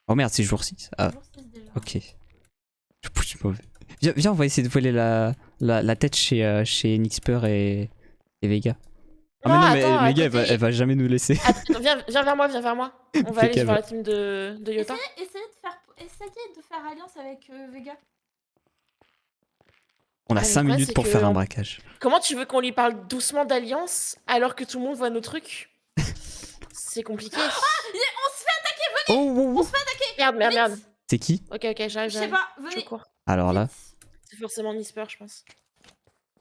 Oh merde, c'est jour 6. Ah, Jour 6 déjà. ok. Je suis mauvais. Viens, on va essayer de voler la tête chez Nixper et Vega. Ah Non, mais non, attends, mais à Vega, côté. elle va jamais nous laisser. Attends, viens vers moi, viens vers moi. On va aller Impeccable. sur la team de Yota. Essayez de faire alliance avec Vega. On a Ah, mais 5 le problème, minutes c'est pour que faire un braquage. Comment tu veux qu'on lui parle doucement d'alliance alors que tout le monde voit nos trucs? C'est compliqué. On se fait Oh, oh, On oh. se fait attaquer. Merde. C'est qui? Ok, j'arrive. Je sais pas, Je venez. cours. Alors là, Vite. C'est forcément Nisper, je pense.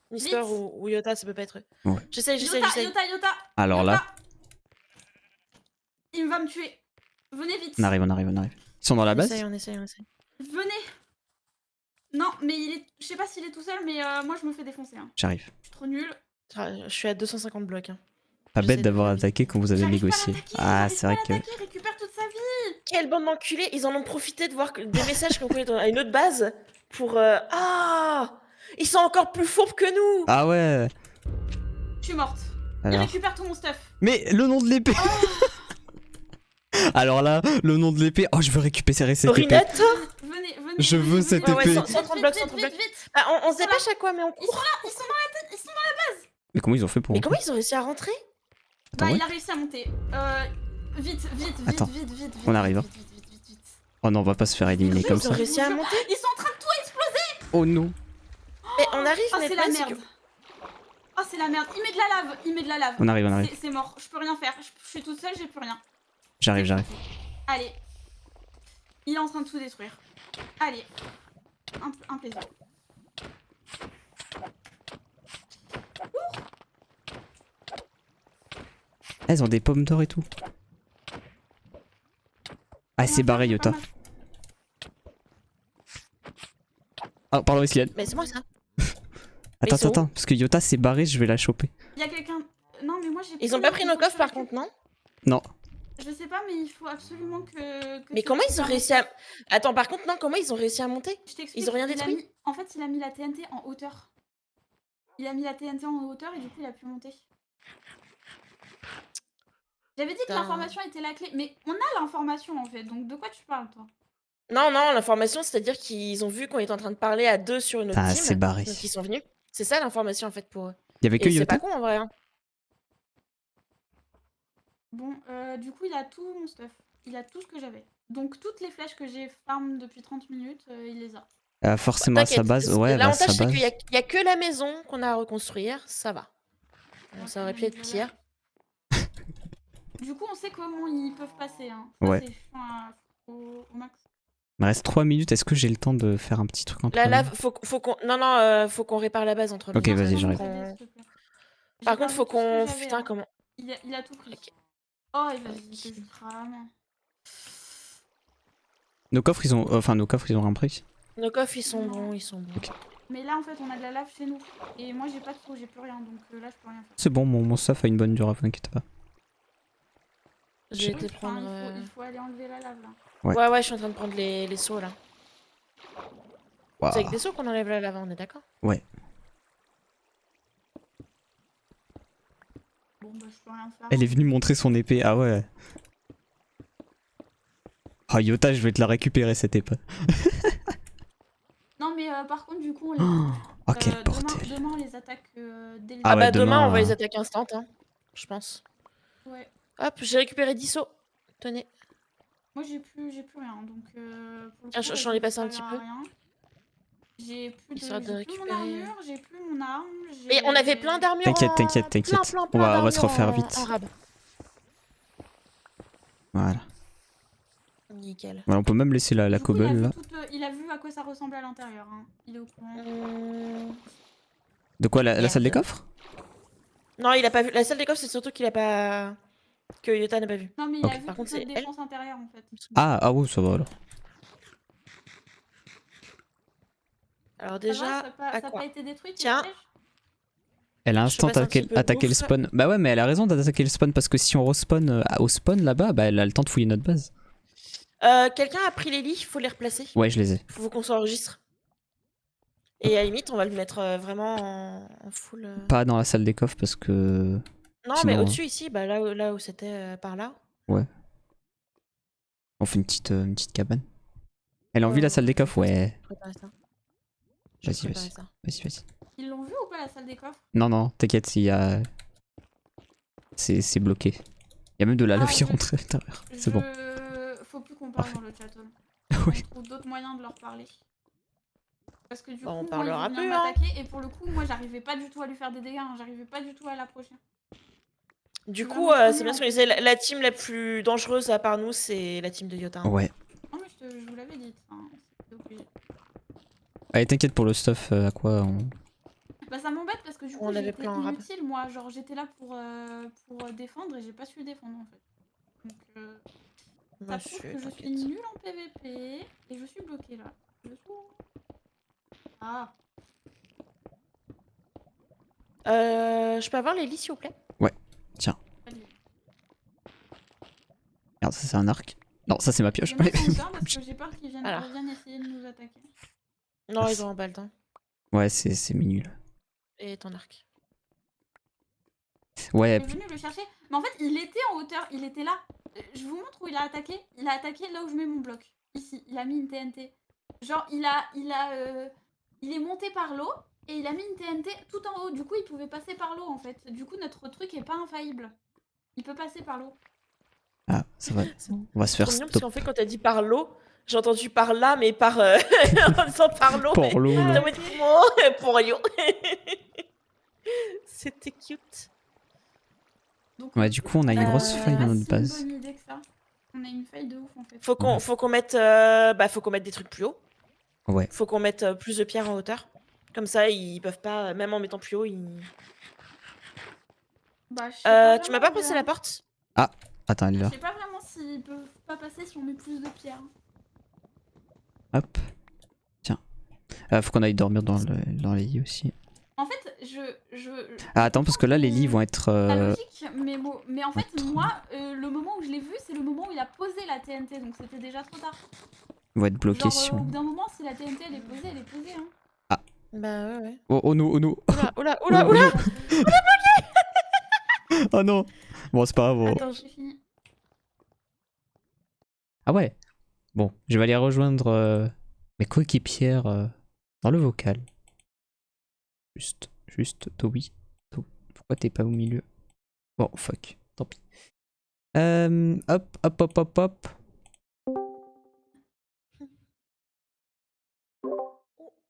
Nisper Vite. ou Yota, ça peut pas être eux. Ouais. J'essaye. Yota. alors Yota. là, Il va me tuer. Venez vite. on arrive. Ils sont dans la base? On essaye. Venez. Non, mais je sais pas s'il est tout seul, mais moi je me fais défoncer. Hein. J'arrive. Je suis trop nulle. Je suis à 250 blocs. Hein. Pas J'essaie bête de d'avoir faire vite. attaqué quand vous avez J'arrive pas à négocié. l'attaquer, Ah, c'est vrai que... Récupère toute sa vie. Quelle bande d'enculés! Ils en ont profité de voir des messages qu'on connaît à une autre base pour. Ah! Ils sont encore plus fourbes que nous! Ah ouais. Je suis morte. Il Alors. récupère tout mon stuff. Mais le nom de l'épée. Alors là, le nom de l'épée. Oh, je veux récupérer cette épée. Orinette! Venez. Je veux cette Ouais, épée. 130 blocs, 130 blocs. Vite. Ah, on se dépêche à quoi? Mais on Ils court! sont là, ils sont dans la tête, ils sont dans Mais comment ils ont fait pour... Mais comment ils ont réussi à rentrer? Attends, Bah, ouais. il a réussi à monter. Vite. Attends, Vite. on arrive, hein. Vite. Oh non, on va pas se faire éliminer comme Ils ont ça. réussi à monter? Ils sont en train de tout exploser. Oh non. Mais on arrive, Oh, mais c'est le la problème, merde. Oh, c'est la merde. Il met de la lave. On arrive. C'est mort. Je peux rien faire. Je suis toute seule, j'ai plus rien. J'arrive. Allez. Il est en train de tout détruire. Allez. Un plaisir. Elles ont des pommes d'or et tout. Ah, c'est barré, Yota. Oh, pardon, Islien. Mais c'est moi ça. Attends, parce que Yota s'est barré, je vais la choper. Il y a quelqu'un. Non, mais moi j'ai. Ils ont pas pris nos coffres par contre, non? Non. Je sais pas, mais il faut absolument que Mais tu comment ils ont récupères réussi à. Attends, par contre, non, comment ils ont réussi à monter? Je t'explique. Ils ont rien il a détruit? mis- En fait, il a mis la TNT en hauteur. Il a mis la TNT en hauteur et du coup, il a pu monter. J'avais dit que Putain. l'information était la clé, mais on a l'information en fait, donc de quoi tu parles toi? Non, l'information, c'est-à-dire qu'ils ont vu qu'on était en train de parler à deux sur une autre Ah, team. c'est barré. Donc ils sont venus. C'est ça l'information en fait pour eux. Il y avait que Et c'est Yota? pas con en vrai. Hein. Bon, du coup, il a tout mon stuff. Il a tout ce que j'avais. Donc toutes les flèches que j'ai farm depuis 30 minutes, il les a. Forcément à sa T'inquiète, base, ouais, bah, à sa l'avantage c'est base. qu'il y a que la maison qu'on a à reconstruire, ça va. Ça aurait pu être pire. Du coup, on sait comment ils peuvent passer. Hein. Ouais. C'est chiant au max. Il me reste 3 minutes, est-ce que j'ai le temps de faire un petit truc entre La nous? lave, faut qu'on. faut qu'on répare la base entre nous. Ok, vas-y, j'arrive. Par contre, faut qu'on. Putain, Putain, comment. Il a tout pris. Ok. Oh, et vas-y, que je crame. Nos coffres, ils ont... Enfin, nos coffres, ils ont rien pris. Nos coffres, ils sont bons. Ok. Mais là, en fait, on a de la lave chez nous. Et moi, j'ai pas de faux, j'ai plus rien. Donc là, je peux rien faire. C'est bon, mon stuff a une bonne durée, t'inquiète pas. J'ai Oui, été enfin, prendre. il faut aller enlever la lave là. Ouais, je suis en train de prendre les seaux là. Waouh. C'est avec des seaux qu'on enlève la lave, on est d'accord? Ouais. Bon, bah, je peux rien faire. Elle est venue montrer son épée, ah ouais. Oh Yota, je vais te la récupérer cette épée. Non, mais par contre, du coup, on les. Oh quel bordel. Demain, on les attaque dès le Ah Ah, ouais, bah demain, on va demain, les attaquer instant, hein, je pense. Ouais. Hop, j'ai récupéré 10 seaux. Tenez. Moi, j'ai plus rien. Donc, pour le Ah, coup, j'en ai passé un petit ça peu. sert à rien. J'ai plus Histoire de mon récupérer. armure, j'ai plus mon arme. Mais on avait plein d'armures. T'inquiète. On va se refaire vite. Arabe. Voilà. Nickel. Voilà, on peut même laisser la Du coup, cobble là. il a vu à quoi ça ressemblait à l'intérieur. Hein. Il est au courant. De quoi, la Merde. salle des coffres? Non, il a pas vu. La salle des coffres, c'est surtout qu'il a pas. Que Yota n'a pas vu. Non, mais il Ok. a vu Par contre, toute c'est notre défense intérieure en fait. Ah oui, ça va alors. Alors Ça déjà, va, ça à n'a quoi? pas été détruit. tes Tiens. pièges. Elle a Je passe instant un petit peu attaqué le bouffe. spawn. Bah ouais, mais elle a raison d'attaquer le spawn parce que si on respawn au spawn là-bas, bah elle a le temps de fouiller notre base. Quelqu'un a pris les lits, faut les replacer. Ouais, je les ai. Faut qu'on s'enregistre. Et à la limite, on va le mettre vraiment en full. Pas dans la salle des coffres parce que... Non, sinon, mais au-dessus ici, bah là où c'était par là. On On fait une petite cabane. Elle a envie la Oh, salle des coffres? Ouais. Préparer ça. Je vais Vas-y, préparer vas-y. ça. Vas-y. Ils l'ont vu ou pas la salle des coffres? Non, t'inquiète, il y a... C'est bloqué. Il y a même de la lave qui rentre à l'intérieur. C'est bon. Faut plus qu'on parle dans le chat. Oui. On trouve d'autres moyens de leur parler. Parce que du coup, On moi, il parlera veut plus, venir hein. m'attaquer et pour le coup, moi, j'arrivais pas du tout à lui faire des dégâts. Hein. J'arrivais pas du tout à l'approcher. Du C'est coup, vraiment trop c'est nul, bien en ce qu'on fait. disait, la team la plus dangereuse à part nous, c'est la team de Yota. Hein. Ouais. Non, mais je vous l'avais dit. Enfin, c'était obligé. Allez, t'inquiète pour le stuff, à quoi on... Bah, ça m'embête parce que du coup, On avait j'étais plein en rab. inutile, moi. Genre, j'étais là pour défendre et j'ai pas su défendre en fait. Donc, ça prouve Monsieur, que je suis t'inquiète. nulle en PVP et je suis bloquée là. Ah, Je peux avoir les lits, s'il vous plaît? allez. Merde, ça c'est un arc. Non, ça c'est ma pioche. Je mets son sort parce que j'ai peur qu'ils Alors. reviennent essayer de nous attaquer. Non, Ah, ils ont un baltin. Ouais, c'est minule. Et ton arc. Ouais, Il est venu le chercher. Mais en fait, il était en hauteur, il était là. Je vous montre où il a attaqué. Il a attaqué là où je mets mon bloc. Ici, il a mis une TNT. Genre, il est monté par l'eau et il a mis une TNT tout en haut. Du coup, il pouvait passer par l'eau en fait. Du coup, notre truc est pas infaillible. Il peut passer par l'eau. ah, ça va. On va se C'est faire mignon parce qu'en stop. fait, quand t'as dit par l'eau, j'ai entendu par là, mais par. En disant par l'eau. Pour l'eau. J'étais en mode, comment pour l'eau. C'était cute. Donc, Ouais, du coup, on a une grosse faille dans pas notre si base. bonne idée que ça. On a une faille de ouf en fait. Faut qu'on Ouais. faut qu'on mette, faut qu'on mette des trucs plus hauts. Ouais. Faut qu'on mette plus de pierres en hauteur. Comme ça, ils peuvent pas, même en mettant plus haut, ils. Bah, je sais pas Tu m'as vraiment, pas passé la porte? Attends, elle est Je là. sais pas vraiment s'ils peuvent pas passer si on met plus de pierres. Hop. Tiens. Faut qu'on aille dormir dans les lits aussi. En fait, je Ah, attends, parce que là, les lits vont être... la logique, mais en fait, Attends. moi, le moment où je l'ai vu, c'est le moment où il a posé la TNT, donc c'était déjà trop tard. vont être bloqués Genre, si au on... bout d'un moment, si la TNT elle est posée, hein. Bah ouais. Oh no, oh no. Oula. Oh no. Oh non. Bon, c'est pas grave. Attends, C'est fini. Ah ouais. Bon, je vais aller rejoindre mes coéquipières dans le vocal. Juste, Toby. Pourquoi t'es pas au milieu? Bon, fuck, tant pis. Hop.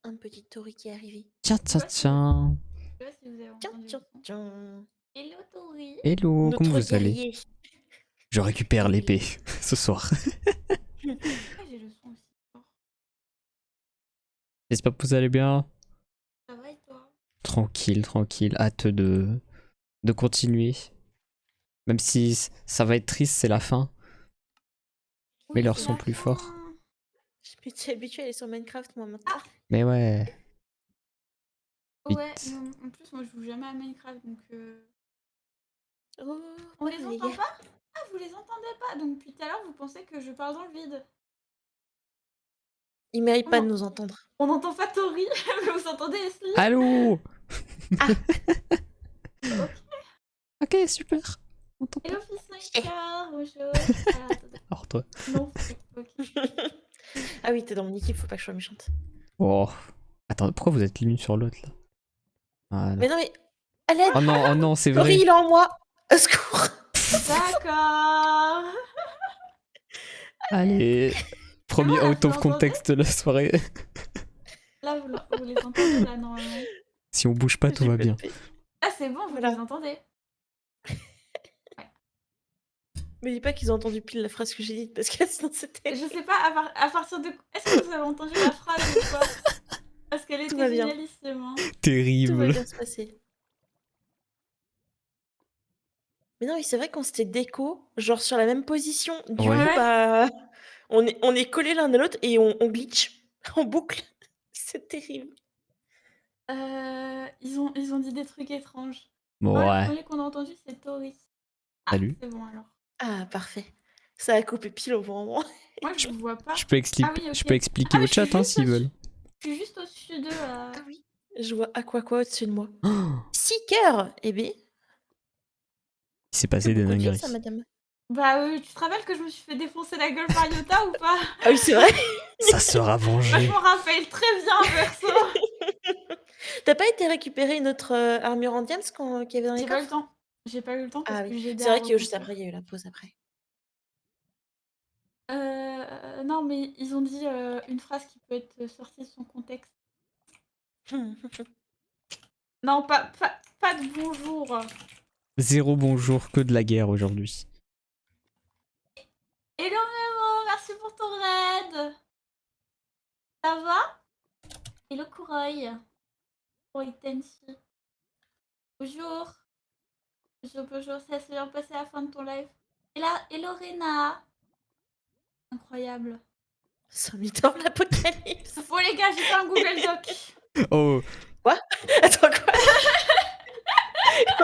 un petit Tori qui est arrivé. Tiens. Je sais pas si vous avez entendu. Tiens. Hello Tori. Hello, comment Notre vous allez? guerrier. Je récupère l'épée ce soir. Ah, j'ai le son aussi fort. J'espère que vous allez bien. Ça va et toi? Tranquille. Hâte de continuer. Même si ça va être triste, c'est la fin. Mais Oui, leurs c'est sont la plus fin. forts. Je suis habituée à aller sur Minecraft, moi, maintenant. Mais ouais. Ouais, Vite. non, en plus, moi je joue jamais à Minecraft donc. Oh, On les les entend gars. pas? Ah, vous les entendez pas? Donc depuis tout à l'heure, vous pensez que je parle dans le vide. Ils méritent pas de Non. nous entendre. On n'entend pas Tori, mais vous entendez Esli? Allô. Ok. Ok, super. On t'entend. Hello Fils bonjour. Ah, attendez. Alors toi. Non, ok. Ah oui, t'es dans mon équipe, faut pas que je sois méchante. Oh. Attends, pourquoi vous êtes l'une sur l'autre là? Voilà. Mais non, mais. À l'aide! Oh non, c'est Tori, vrai. il est en moi! Au secours! D'accord. Allez. Premier là, out vous of context de la soirée. Là, vous les entendez là normalement. Si on bouge pas, tout J'ai va bien. pété. Ah, c'est bon, vous Voilà. les entendez. Me dis pas qu'ils ont entendu pile la phrase que j'ai dite parce que sinon c'était. Je sais pas à partir de. Est-ce que vous avez entendu la phrase ou pas? Parce qu'elle Tout va était bien. génialissime. Hein. Tout va Terrible. bien se passer. Mais non, mais c'est vrai qu'on s'était déco, genre sur la même position. Du Ouais. coup, bah. On est collés l'un à l'autre et on glitch en boucle. C'est terrible. Ils ont dit des trucs étranges. Bon, Le ouais. premier qu'on a entendu, c'est Tori. Ah, Salut. c'est bon alors. Ah, parfait. Ça a coupé pile au bon moment. Moi, je vous vois pas. Je peux, Ah oui, ok. je peux expliquer Ah, au mais je suis chat hein, juste s'ils au-dessus. veulent. Je suis juste au-dessus d'eux. Ah oui. Je vois quoi au-dessus de moi. Oh, 6 cœurs! Eh bien, il s'est c'est passé des beaucoup de dingueries. ça, madame. Bah, tu te rappelles que je me suis fait défoncer la gueule par Yota ou pas? Ah oui, c'est vrai. Ça sera Moi, je vengé. m'en rappelle très bien, perso. T'as pas été récupérer une autre armure en diams qu'il y avait dans les J'ai pas eu le coffres? temps. J'ai pas eu le temps parce Ah que oui. j'ai aidé C'est à vrai que juste reconstruire. après, il y a eu la pause après. Non, mais ils ont dit une phrase qui peut être sortie de son contexte. Non, pas de bonjour. Zéro bonjour, que de la guerre aujourd'hui. Hello Mémo, merci pour ton raid. Ça va? Hello Kuroy. Kuroy Tenshi. Bonjour. Bonjour, ça s'est bien passé à la fin de ton live. Et là, hello Rena. Incroyable. 5 minutes avant l'apocalypse. Bon les gars, j'ai fait un Google Doc. Oh, Attends, quoi?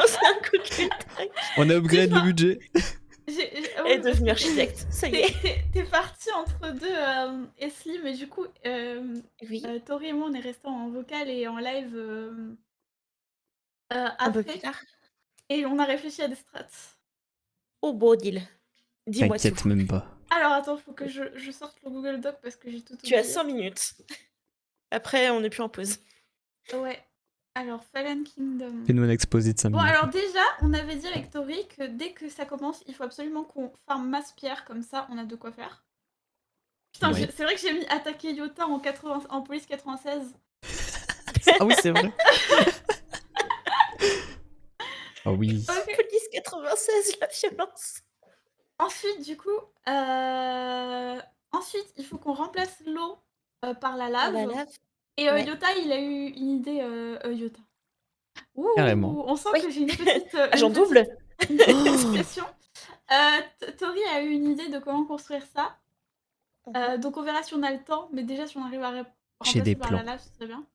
C'est un coup de tac. on a upgrade le budget. Elle est devenue architecte. Ça y est. T'es parti entre deux Esli, mais du coup, Oui, Tori et moi, on est restés en vocal et en live un peu plus après. tard. Et on a réfléchi à des strats. Oh, beau deal. Dis-moi tout. T'inquiète même pas. Alors attends, faut que je sorte le Google Doc parce que j'ai tout Tu as oublié. 100 minutes. Après, on n'est plus en pause. Ouais. Alors, Fallen Kingdom. Fais-nous un exposé de 5 Bon, minutes. alors déjà, on avait dit avec Tori que dès que ça commence, il faut absolument qu'on farme masse pierre, comme ça, on a de quoi faire. Putain, Ouais. c'est vrai que j'ai mis attaquer Yota en police 96. Ah oui, c'est vrai. Ah oui. Ok. Police 96, la violence. Ensuite, du coup, ensuite, il faut qu'on remplace l'eau par la lave. La lave. Et Ouais. Yota, il a eu une idée. Yota. Ouh, Carrément. on sent Oui. que j'ai une petite. Agent une double. petite- une petite pression. Tori a eu une idée de comment construire ça. Donc on verra si on a le temps, mais déjà si on arrive à J'ai des remplacer par la plans. lave, ce serait bien.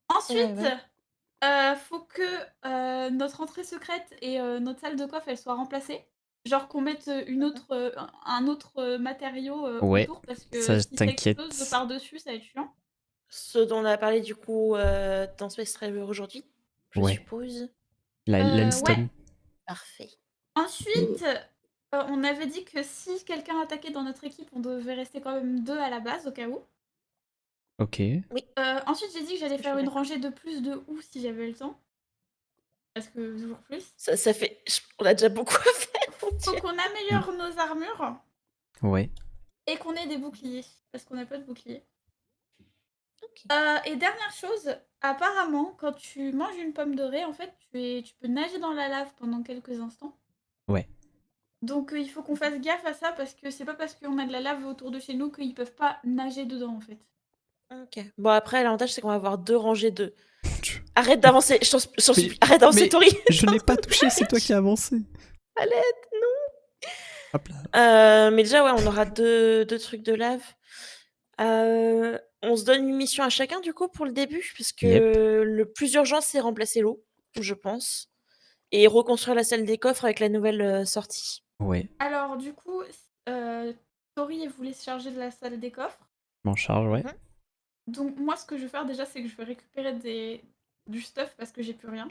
Ensuite, faut que notre entrée secrète et notre salle de coffre, elles soient remplacées. Genre qu'on mette un autre matériau Ouais, autour, parce que ça, si ça t'inquiète. explose de par-dessus, ça va être chiant. Ce dont on a parlé du coup dans Space Traveler aujourd'hui, je Ouais. suppose. La Ouais. Limestone. Parfait. Ensuite, on avait dit que si quelqu'un attaquait dans notre équipe, on devait rester quand même 2 à la base, au cas où. Ok. Ensuite, j'ai dit que j'allais Je faire suis une d'accord. rangée de plus de ou si j'avais le temps. Parce que toujours plus. Ça fait. On a déjà beaucoup à faire. Mon Faut Dieu. qu'on améliore nos armures Ouais. et qu'on ait des boucliers. Parce qu'on n'a pas de boucliers. Ok. Et dernière chose, apparemment, quand tu manges une pomme dorée, en fait, tu peux nager dans la lave pendant quelques instants. Ouais. Donc il faut qu'on fasse gaffe à ça parce que c'est pas parce qu'on a de la lave autour de chez nous qu'ils peuvent pas nager dedans en fait. Ok. Bon, après, l'avantage, c'est qu'on va avoir 2 rangées de. Tu- Arrête d'avancer. Je t'en Mais- supplie. Arrête d'avancer, mais Tori. Je n'ai pas touché, c'est toi qui as avancé. À l'aide. Hop là. Mais déjà, ouais, on aura deux trucs de lave. On se donne une mission à chacun, du coup, pour le début, parce que Yep. le plus urgent, c'est remplacer l'eau, je pense, et reconstruire la salle des coffres avec la nouvelle sortie. Ouais. Alors du coup, Tori voulait se charger de la salle des coffres. M'en charge, ouais. Mhm. Donc moi ce que je vais faire déjà c'est que je vais récupérer du stuff parce que j'ai plus rien.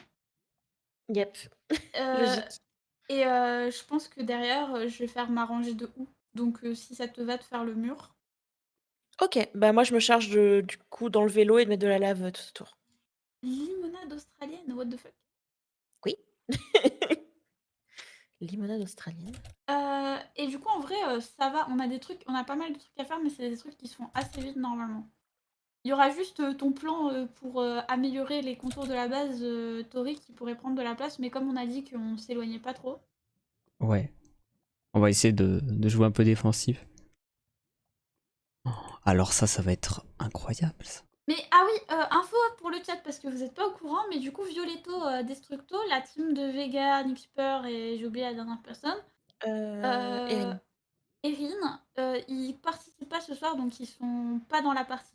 Yep, Euh, logique. et je pense que derrière je vais faire ma rangée de houx. Donc si ça te va de faire le mur. Ok, bah moi, je me charge du coup d'enlever l'eau et de mettre de la lave tout autour. Limonade australienne, what the fuck. Oui. Limonade australienne. Et du coup en vrai ça va, on a pas mal de trucs à faire mais c'est des trucs qui se font assez vite normalement. Il y aura juste ton plan pour améliorer les contours de la base, Tori, qui pourrait prendre de la place, mais comme on a dit qu'on ne s'éloignait pas trop. Ouais. On va essayer de jouer un peu défensif. Oh, alors ça va être incroyable. Ça. Mais ah oui, info pour le chat, parce que vous n'êtes pas au courant, mais du coup, Violetto Destructo, la team de Vega, Nixper et j'ai oublié la dernière personne, Erin. Erin, ils participent pas ce soir, donc ils sont pas dans la partie.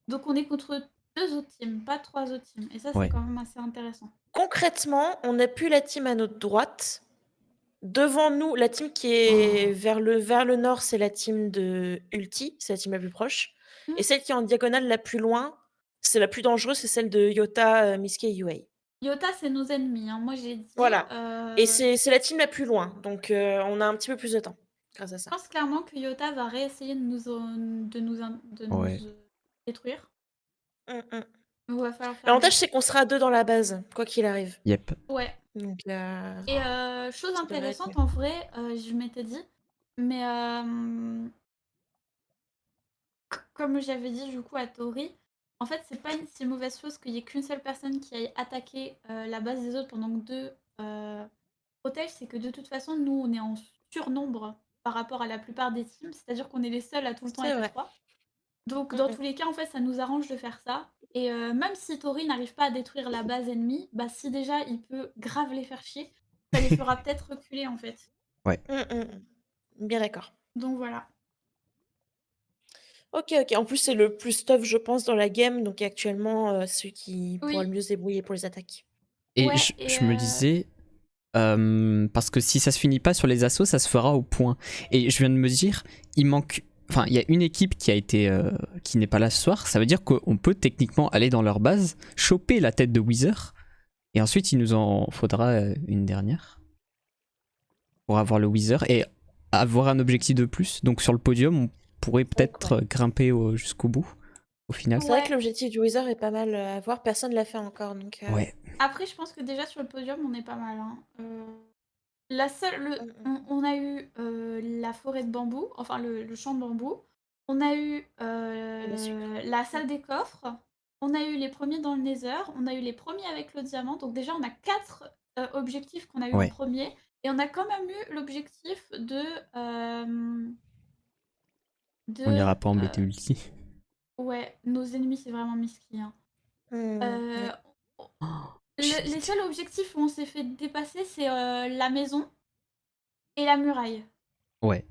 Donc on est contre 2 autres teams, pas 3 autres teams. Et ça, c'est Ouais. quand même assez intéressant. Concrètement, on n'a plus la team à notre droite. Devant nous, la team qui est vers le nord, c'est la team de Ulti, c'est la team la plus proche. Mm. Et celle qui est en diagonale la plus loin, c'est la plus dangereuse, c'est celle de Yota, Miske et Yue. Yota, c'est nos ennemis. Hein. Moi, j'ai dit. Voilà. Et c'est la team la plus loin, donc on a un petit peu plus de temps grâce à Je ça. pense clairement que Yota va réessayer de nous Ouais. détruire. Mm, mm. Il va falloir faire L'avantage, gaffe. c'est qu'on sera 2 dans la base, quoi qu'il arrive. Yep. Ouais. Donc, Et chose ça devrait être intéressante, mieux. en vrai, je m'étais dit, mais comme j'avais dit du coup à Tori, en fait, c'est pas une si mauvaise chose qu'il y ait qu'une seule personne qui aille attaquer la base des autres pendant que deux protègent. C'est que de toute façon, nous, on est en surnombre par rapport à la plupart des teams. C'est-à-dire qu'on est les seuls à tout le temps C'est être à vrai. 3. Donc, Mm, dans mm. tous les cas, en fait, ça nous arrange de faire ça. Et même si Tori n'arrive pas à détruire la base ennemie, bah si déjà il peut grave les faire chier, ça les fera peut-être reculer en fait. Mm, mm. Bien d'accord. Donc voilà. Ok. En plus, c'est le plus tough, je pense, dans la game, donc actuellement, celui qui pourra le Oui, mieux se débrouiller pour les attaques. Et ouais, je me disais, parce que si ça se finit pas sur les assauts, ça se fera au point. Et je viens de me dire, il manque. Enfin, il y a une équipe qui a été, qui n'est pas là ce soir. Ça veut dire qu'on peut techniquement aller dans leur base, choper la tête de Wither, et ensuite il nous en faudra une dernière pour avoir le Wither et avoir un objectif de plus. Donc sur le podium, on pourrait peut-être grimper jusqu'au bout, au final. C'est vrai ouais. que l'objectif du Wither est pas mal à voir. Personne l'a fait encore, donc. Ouais. Après, je pense que déjà sur le podium, on est pas mal. Hein. La seule, on a eu la forêt de bambou, enfin le champ de bambou. On a eu la salle des coffres. On a eu les premiers dans le Nether. On a eu les premiers avec le diamant. Donc déjà, on a 4 objectifs qu'on a eu en Ouais. premier. Et on a quand même eu l'objectif de... On n'ira pas embêter Ulti. Ouais, nos ennemis, c'est vraiment misky. Hein. Ouais. Les seuls objectifs où on s'est fait dépasser, c'est la maison et la muraille. Ouais.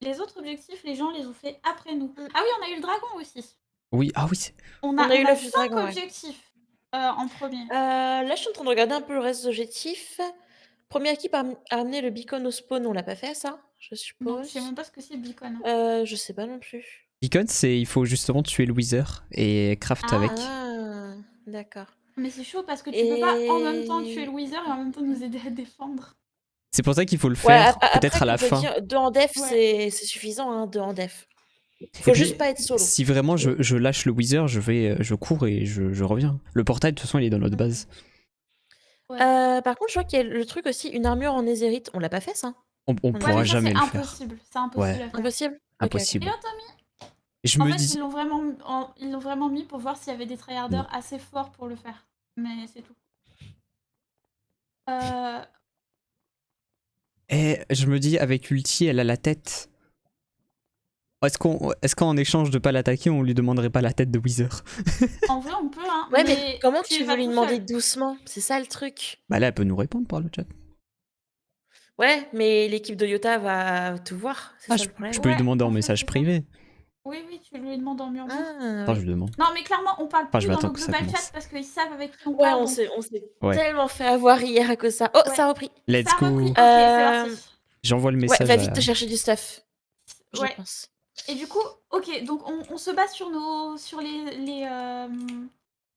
Les autres objectifs, les gens les ont fait après nous. Ah oui, on a eu le dragon aussi. Oui, ah oui. On a eu eu l'œuf du 5 dragon, ouais. objectifs en premier. Là, je suis en train de regarder un peu le reste des objectifs. Première équipe à amener le beacon au spawn, on l'a pas fait, ça, je Non, suppose. je sais même pas ce que c'est beacon. Je sais pas non plus. Beacon, c'est il faut justement tuer le Wither et craft avec. Ah, d'accord. Mais c'est chaud parce que tu peux pas en même temps tuer le Wither et en même temps nous aider à défendre. C'est pour ça qu'il faut le Ouais, faire peut-être à la on peut fin. dire 2 en def, Ouais. c'est suffisant, hein, 2 en def. Et Faut puis, juste pas être solo. si vraiment je lâche le Wither, je cours et je reviens. Le portail, de toute façon, il est dans notre base. Ouais. Par contre, je vois qu'il y a le truc aussi, une armure en netherite. On l'a pas fait, ça? On Ouais, pourra mais ça, jamais c'est le faire. impossible. C'est impossible Ouais. à faire. Impossible? Ok. Impossible. Et Tommy, Je en me fait, dis. ils l'ont vraiment mis pour voir s'il y avait des tryharders assez forts pour le faire. Mais c'est tout. Et je me dis, avec Ulti, elle a la tête. Est-ce qu'en échange de pas l'attaquer, on lui demanderait pas la tête de Wither? En vrai, on peut, hein. Ouais, mais comment tu vas veux lui tout demander seul. doucement? C'est ça le truc. Bah là, elle peut nous répondre par le chat. Ouais, mais l'équipe de Yota va tout voir. C'est ça le problème. Je peux lui Ouais, demander en en fait, message c'est ça. privé. Oui, tu lui demandes en murmure. Ah, Attends, ouais. je lui demande. Non, mais clairement, on parle Enfin, plus je vais dans attendre le que ça global commence. chat parce qu'ils savent avec qui on Ouais, parle. on donc- s'est Ouais. tellement fait avoir hier à cause de ça. Oh, Ouais. ça a repris. Let's Ça a go. repris. Ok, c'est parti. J'envoie le Ouais, message va à- vite te chercher du stuff. Je Ouais. pense. Et du coup, ok, donc on se base sur les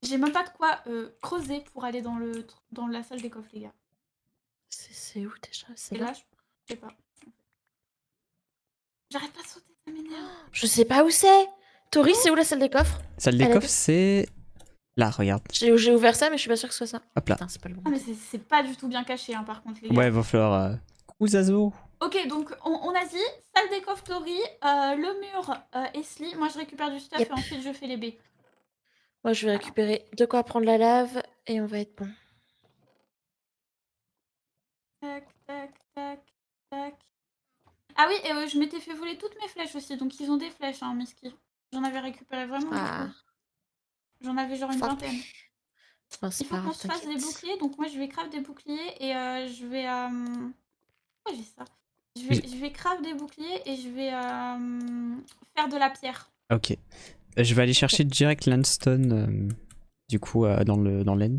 j'ai même pas de quoi creuser pour aller dans la salle des coffres, les gars. C'est où déjà? C'est Et là? là, je sais pas. J'arrête pas de sauter, ça m'énerve. Je sais pas où c'est. Tori, c'est où la salle des coffres? Salle des Elle a coffres, dit- c'est. Là, regarde. J'ai ouvert ça, mais je suis pas sûre que ce soit ça. Hop là. Putain, c'est pas le bon. Ah, mais c'est pas du tout bien caché, hein, par contre, les gars. Ouais, va falloir. Coucou Zazo. Ok, donc on a dit salle des coffres Tori, le mur Esli. Moi, je récupère du stuff Yep. et ensuite je fais les baies. Moi, je vais récupérer de quoi prendre la lave et on va être bon. Tac, tac, tac, tac. Ah oui, et je m'étais fait voler toutes mes flèches aussi, donc ils ont des flèches, hein, Miski. J'en avais récupéré vraiment Ah. beaucoup. J'en avais genre une Fuck. vingtaine. Non, c'est Il faut pas qu'on grave, se fasse des t'inquiète. boucliers, donc moi je vais craft des boucliers et je vais... Pourquoi j'ai ça je vais craft des boucliers et je vais faire de la pierre. Ok. Je vais aller chercher direct Landstone, du coup, dans l'end.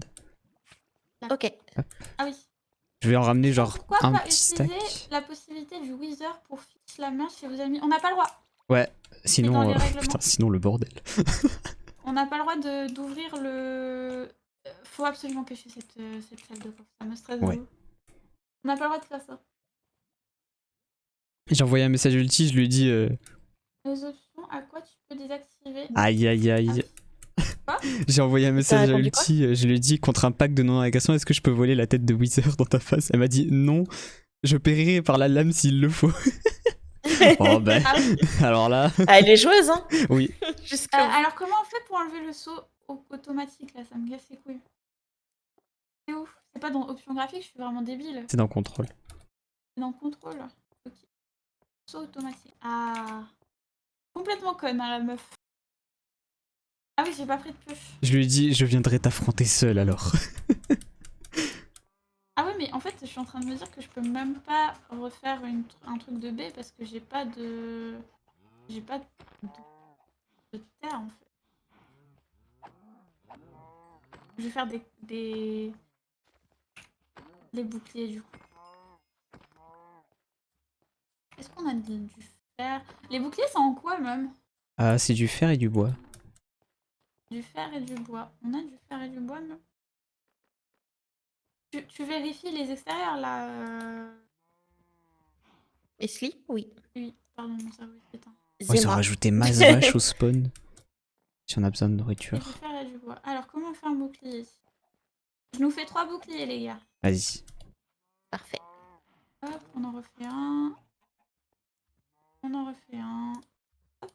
Ok. Ah oui. Je vais en ramener genre Pourquoi un pas petit utiliser stack. la possibilité du Wither pour fixer la main chez vos amis? On n'a pas le droit. Ouais, dans sinon, les règlements. putain, sinon le bordel. On n'a pas le droit d'ouvrir Faut absolument pêcher cette salle de coffre. Ça me stresse de Ouais. ouf. On n'a pas le droit de faire ça. J'ai envoyé un message ulti, je lui ai dit Les options, à quoi tu peux désactiver aïe aïe aïe. Quoi J'ai envoyé un message à répondu quoi ulti, je lui ai dit contre un pack de non-agression, est-ce que je peux voler la tête de Wither dans ta face? Elle m'a dit non, je périrai par la lame s'il le faut. Oh ben, Ah oui. alors là, Ah, elle est joueuse, hein. oui. Jusque. Alors comment on fait pour enlever le saut automatique là? Ça me casse les couilles. C'est ouf. C'est pas dans options graphiques, je suis vraiment débile. C'est dans contrôle. C'est dans contrôle. Ok. Saut automatique. Ah. Complètement conne hein, la meuf. Ah oui, j'ai pas pris de pioche. Je lui ai dit je viendrai t'affronter seul alors. Ah ouais, mais en fait, je suis en train de me dire que je peux même pas refaire un truc de B parce que j'ai pas de... J'ai pas de terre en fait. Je vais faire des boucliers du coup. Est-ce qu'on a du fer? Les boucliers, c'est en quoi même? Ah, c'est du fer et du bois. Du fer et du bois. On a du fer et du bois même? Tu vérifies les extérieurs là Esli, oui. Oui, pardon, mon cerveau est éteint. Oh, ils ont Zéma. rajouté masse vache au spawn. Si on a besoin de Et du nourriture. fer et du bois. Alors, comment on fait un bouclier ici? Je nous fais 3 boucliers, les gars. Vas-y. Parfait. Hop, on en refait un. On en refait un. Hop.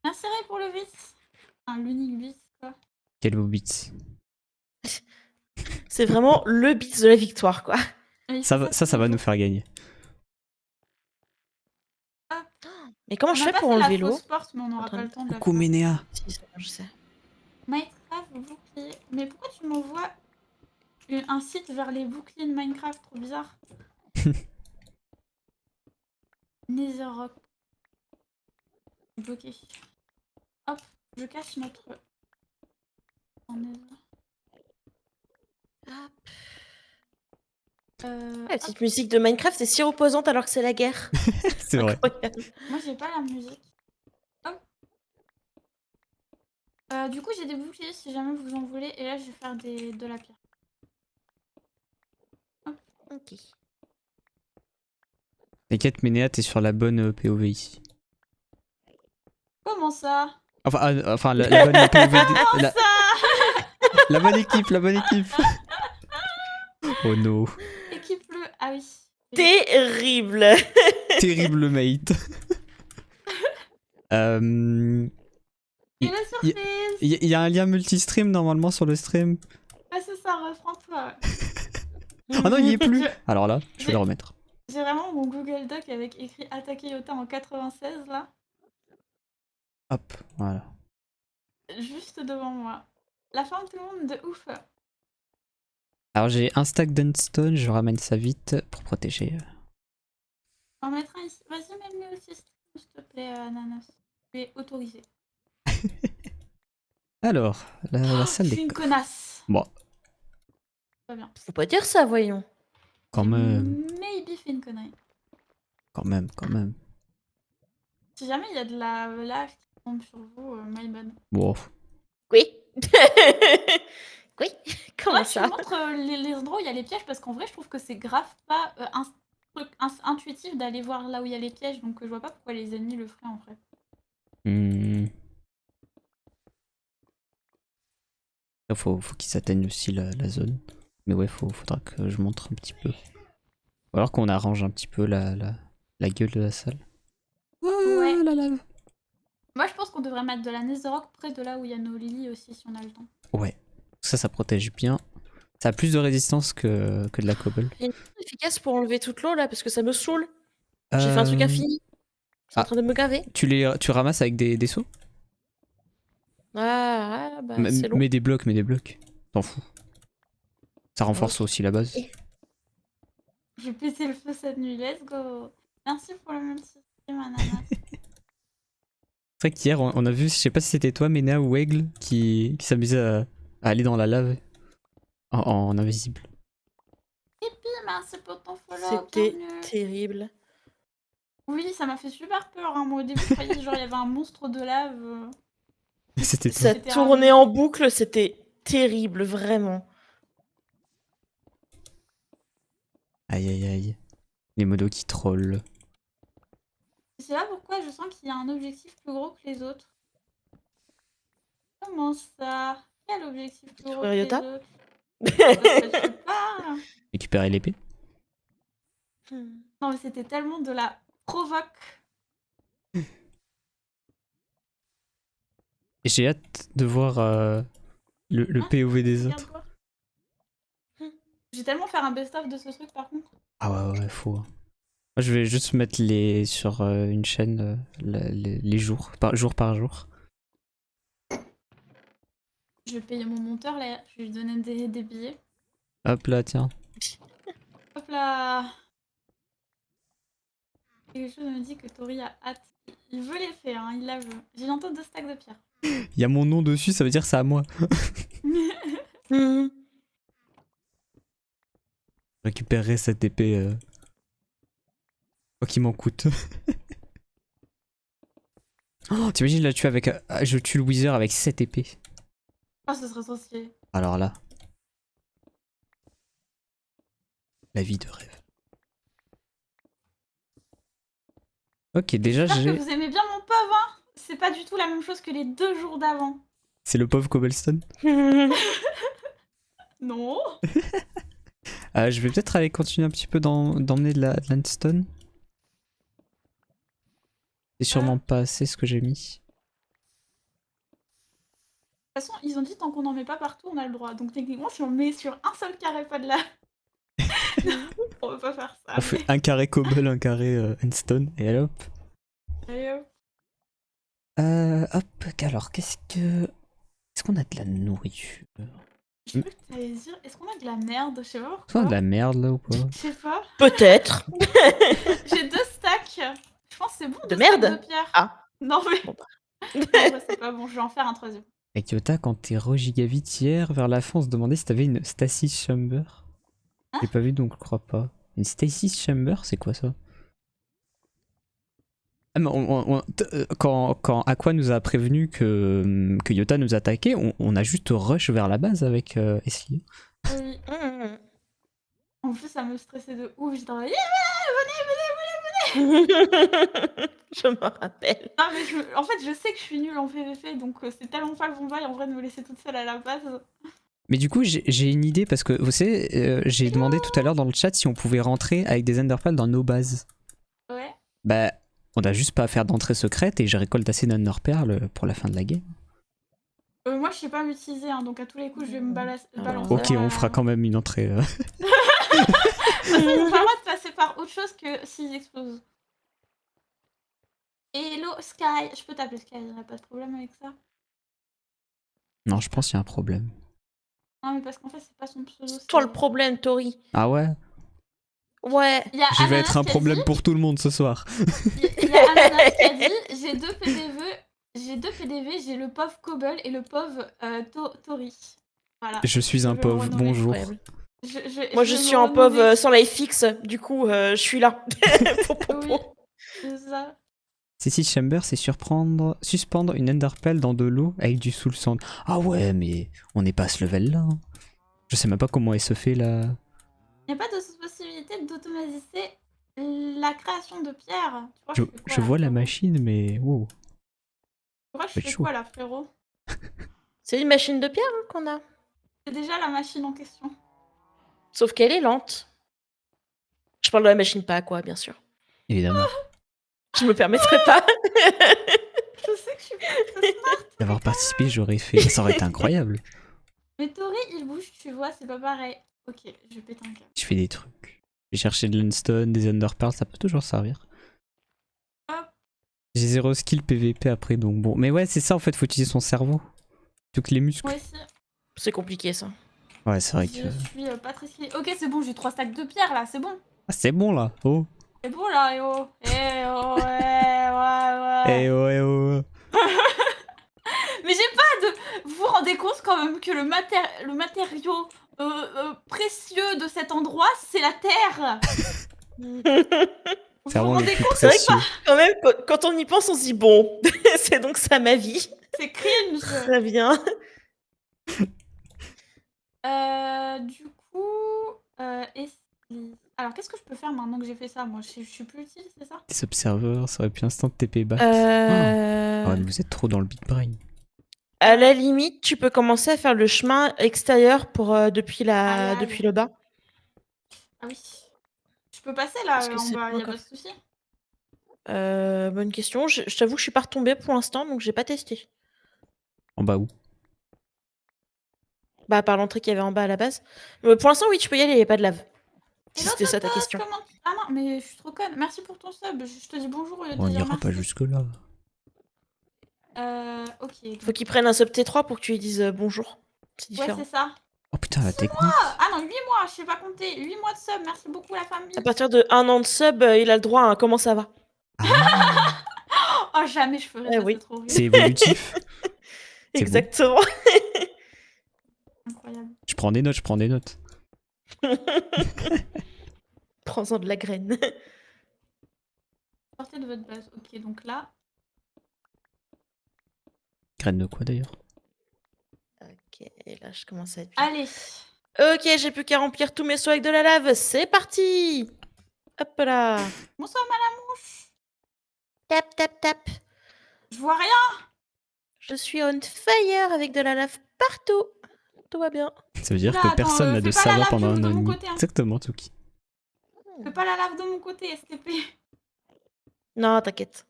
Merci Ray pour le vice. Enfin, l'unique vice, quoi. Quel beau beat. C'est vraiment le beat de la victoire, quoi. Et Ça va nous faire gagner. Mais comment On je a fais pas pour fait la enlever l'eau? fausse porte, mais on n'aura Attends. pas le temps de la Coucou faire. Ménéa. Si, c'est bon, je sais. Minecraft bouclier. Mais pourquoi tu m'envoies un site vers les boucliers de Minecraft? Trop bizarre. Netherrock. Bloqué. Hop, je cache notre... en Nether. Hop. Hop. La petite musique de Minecraft est si reposante alors que c'est la guerre. C'est vrai. Incroyable. Moi, j'ai pas la musique. Hop. Du coup, j'ai des boucliers si jamais vous en voulez. Et là, je vais faire de la pierre. Ok. T'inquiète Ménéa, t'es sur la bonne POV ici. Comment ça? Enfin la bonne POV. La, Ça la bonne équipe, la bonne équipe. Oh no. Équipe bleu. Ah oui. Terrible. Terrible mate. Et la surprise. Il y a un lien multistream normalement sur le stream. Ah, c'est ça, reprends-toi. Oh non, il y est plus. Je- Alors là, je vais le remettre. J'ai vraiment mon Google Doc avec écrit attaquer Yota en 96 là. Hop, voilà. Juste devant moi. La forme tout le monde de ouf. Alors j'ai un stack d'Unstone, je ramène ça vite pour protéger. On va mettre un ici. Vas-y, mets-le aussi, s'il te plaît, Ananas. Tu es autorisé. Alors, la salle Je des suis une coffres. connasse. Bon, Pas bien. Faut pas dire ça, voyons. quand même, Maybe fait une connerie. quand même. Si jamais il y a de la lave qui tombe sur vous, my bad. Bon, Oui. Oui. Comment Ouais, tu ça? montres les endroits où il y a les pièges parce qu'en vrai, je trouve que c'est grave pas un truc intuitif d'aller voir là où il y a les pièges. Donc, je vois pas pourquoi les ennemis le feraient en vrai. Faut qu'ils atteignent aussi la zone. Mais ouais, faudra que je montre un petit peu. Ou alors qu'on arrange un petit peu la gueule de la salle. Ouais. La lave. Moi, je pense qu'on devrait mettre de la Netherrock près de là où il y a nos lilies aussi, si on a le temps. Ouais, ça protège bien. Ça a plus de résistance que de la cobble. Il y a une chose efficace pour enlever toute l'eau là parce que ça me saoule. J'ai fait un truc infini. C'est en train de me gaver. Tu ramasses avec des seaux? Ah, bah c'est long. Mets des blocs. T'en fous. Ça renforce aussi la base. Je vais péter le feu cette nuit, let's go. Merci pour le multi-stream, Ananas. C'est vrai qu'hier, on a vu, je sais pas si c'était toi, Ménéa ou Aigle, qui s'amusait à aller dans la lave en invisible. Hippie, merci pour ton follow. C'était bienvenue. terrible. Oui, ça m'a fait super peur. Hein. Moi, au début, je croyais genre il y avait un monstre de lave. C'était toi. Ça C'était tournait en boucle, c'était terrible, vraiment. Aïe aïe aïe. Les modos qui trollent. Je sais pas pourquoi je sens qu'il y a un objectif plus gros que les autres. Comment ça? Quel objectif plus gros que les Ryota autres? Je sais pas. Récupérer l'épée. Non, mais c'était tellement de la provoque. J'ai hâte de voir le Hein POV des autres. Regarde-toi. J'ai tellement faire un best-of de ce truc par contre. Ah ouais, faut. Moi, je vais juste mettre les sur une chaîne les jours, jour par jour. Je vais payer mon monteur là, je vais lui donner des billets. Hop là, tiens. Hop là. Quelque chose me dit que Tori a hâte. Il veut les faire, hein, il la veut. J'ai bientôt 2 stacks de pierre. Il y a mon nom dessus, ça veut dire c'est à moi. Mhm. Je récupérerai cette épée. Quoi qu'il m'en coûte. Oh, t'imagines là, je tue le Wither avec 7 épées. Oh, ce serait trop stylé. Alors là. La vie de rêve. Ok, déjà J'espère que j'ai. vous aimez bien mon pauvre, hein. C'est pas du tout la même chose que les 2 jours d'avant. C'est le pauvre Cobblestone. Non. Je vais peut-être aller continuer un petit peu d'emmener de la landstone. C'est sûrement pas assez ce que j'ai mis. De toute façon, ils ont dit tant qu'on n'en met pas partout, on a le droit. Donc techniquement, si on met sur un seul carré, pas de là. On peut pas faire ça. On fait un carré cobble, un carré endstone, et allez hop. Allez, hop. Hop, alors Est-ce qu'on a de la nourriture? Je crois que t'allais dire, est-ce qu'on a de la merde? Je sais pas Est-ce qu'on a pourquoi. de la merde là ou pas? Je sais pas. Peut-être. J'ai 2 stacks. Je pense que c'est bon. De 2 merde? stacks de pierre. Ah. Non mais. Bon bah. Non, bah, c'est pas bon, je vais en faire un 3e. Avec Yota, quand t'es re-gigavite hier, vers la fin, on se demandait si t'avais une Stasis Chamber. Hein? J'ai pas vu donc je crois pas. Une Stasis Chamber, c'est quoi ça? Ah, mais quand Aqua nous a prévenu que Yota nous attaquait, on a juste rush vers la base avec Esli. Oui. Mhm. En plus, ça me stressait de ouf. J'étais en mode, Je me rappelle. non, mais en fait, je sais que je suis nulle en PVP, donc c'est tellement pas le bon bail en vrai de me laisser toute seule à la base. Mais du coup, j'ai une idée parce que vous savez, j'ai demandé tout à l'heure dans le chat si on pouvait rentrer avec des Enderpearls dans nos bases. Ouais. Bah, on a juste pas à faire d'entrée secrète et je récolte assez d'Enderpearls pour la fin de la game. Moi, je sais pas m'utiliser, hein, donc à tous les coups, je vais me balancer. Ok, on fera quand même une entrée. Ils ont pas le droit de passer par autre chose que s'ils explosent. Hello Sky, je peux t'appeler Sky, il n'y a pas de problème avec ça. Non, je pense qu'il y a un problème. Non, mais parce qu'en fait, c'est pas son pseudo. C'est toi le problème, Tori. Ah ouais? Ouais. Il y a Je vais Ananas être un qui a problème dit- pour tout le monde ce soir. Il y a Ananas qui a dit j'ai 2 PDV, j'ai le pauvre Cobble et le pauvre Tori. Voilà. Je suis un vais me pauvre, renommer. bonjour. Incroyable. vais Moi, je me suis en renommer. pauvre sans life fixe. Du coup, je suis là. Oui, c'est ça. Stasis Chamber, c'est suspendre une Enderpearl dans de l'eau avec du soul sand. Ah ouais, mais on n'est pas à ce level là. Hein. Je sais même pas comment elle se fait là. Il n'y a pas de possibilité d'automatiser la création de pierres. Tu crois Je, que je fais quoi, je là, vois la frérot? machine, mais wow. Tu crois que C'est je fais chaud. quoi là, frérot? C'est une machine de pierre hein, qu'on a. C'est déjà la machine en question. Sauf qu'elle est lente. Je parle de la machine, pas à quoi, bien sûr. Évidemment. Je me permettrai pas. Je sais que je suis pas très smart. D'avoir participé, j'aurais fait. Ça aurait été incroyable. Mais Tori, il bouge, tu vois, c'est pas pareil. Ok, je vais péter un câble. Je fais des trucs. J'ai cherché de l'unstone, des Enderpearls, ça peut toujours servir. Hop. J'ai 0 skill PVP après, donc bon. Mais ouais, c'est ça en fait, faut utiliser son cerveau. Plutôt que les muscles. Moi aussi, C'est compliqué ça. Ouais, c'est vrai je que. suis pas très skillée. Ok, c'est bon, j'ai 3 stacks de pierre là, c'est bon. Ah, c'est bon là. Oh. C'est bon là, eh oh. Eh oh, ouais. Eh oh, eh oh. Mais j'ai pas de. Vous vous rendez compte quand même que le matériau précieux de cet endroit, c'est la terre. Vous C'est vous vraiment le rendez plus compte? précieux. Quand même, quand on y pense, on se dit bon, c'est donc ça ma vie. C'est cringe. Très bien. Du coup, alors qu'est-ce que je peux faire maintenant que j'ai fait ça? Moi, je suis plus utile, c'est ça? Des observeurs, ça aurait pu instant TP back. Ah ouais, mais vous êtes trop dans le big brain. À la limite, tu peux commencer à faire le chemin extérieur pour depuis Allez. depuis le bas. Ah oui. Je peux passer là Parce que en c'est bas, pas y a pas encore- de souci. Bonne question. Je t'avoue que je suis pas retombée pour l'instant, donc j'ai pas testé. En bas où? Bah par l'entrée qu'il y avait en bas à la base. Pour l'instant, oui, tu peux y aller, il y a pas de lave. Et Si l'autre c'était ça ta Totos, question. comment... Ah non, mais je suis trop conne. Merci pour ton sub. Je te dis bonjour au lieu de On te dire n'ira pas merci. jusque-là. Ok. Faut qu'il prenne un sub T3 pour que tu lui dises bonjour. C'est Ouais, différent. c'est ça. Oh putain, la technique. Ah non, 8 mois, je sais pas compter. 8 mois de sub, merci beaucoup la famille. À partir de 1 an de sub, il a le droit à un comment ça va. Ah, Oh, jamais je ferais Eh ça, oui. c'est trop c'est horrible. évolutif. C'est beau. Exactement. Incroyable. Je prends des notes, je prends des notes. Prends-en de la graine. Sortez de votre base. Ok, donc là. Graine de quoi d'ailleurs? Ok, et là je commence à être bien. Allez. Ok, j'ai plus qu'à remplir tous mes seaux avec de la lave. C'est parti. Hop là. Bonsoir madame mouche. Tap, tap, tap. Je vois rien. Je suis on fire avec de la lave partout. Tout va bien. Ça veut dire Oula, que attends, personne n'a de fais pas la serveur lave pendant de un an et mon demi. côté, hein. Exactement, Tuki. Fais pas la lave de mon côté, STP. Non, t'inquiète.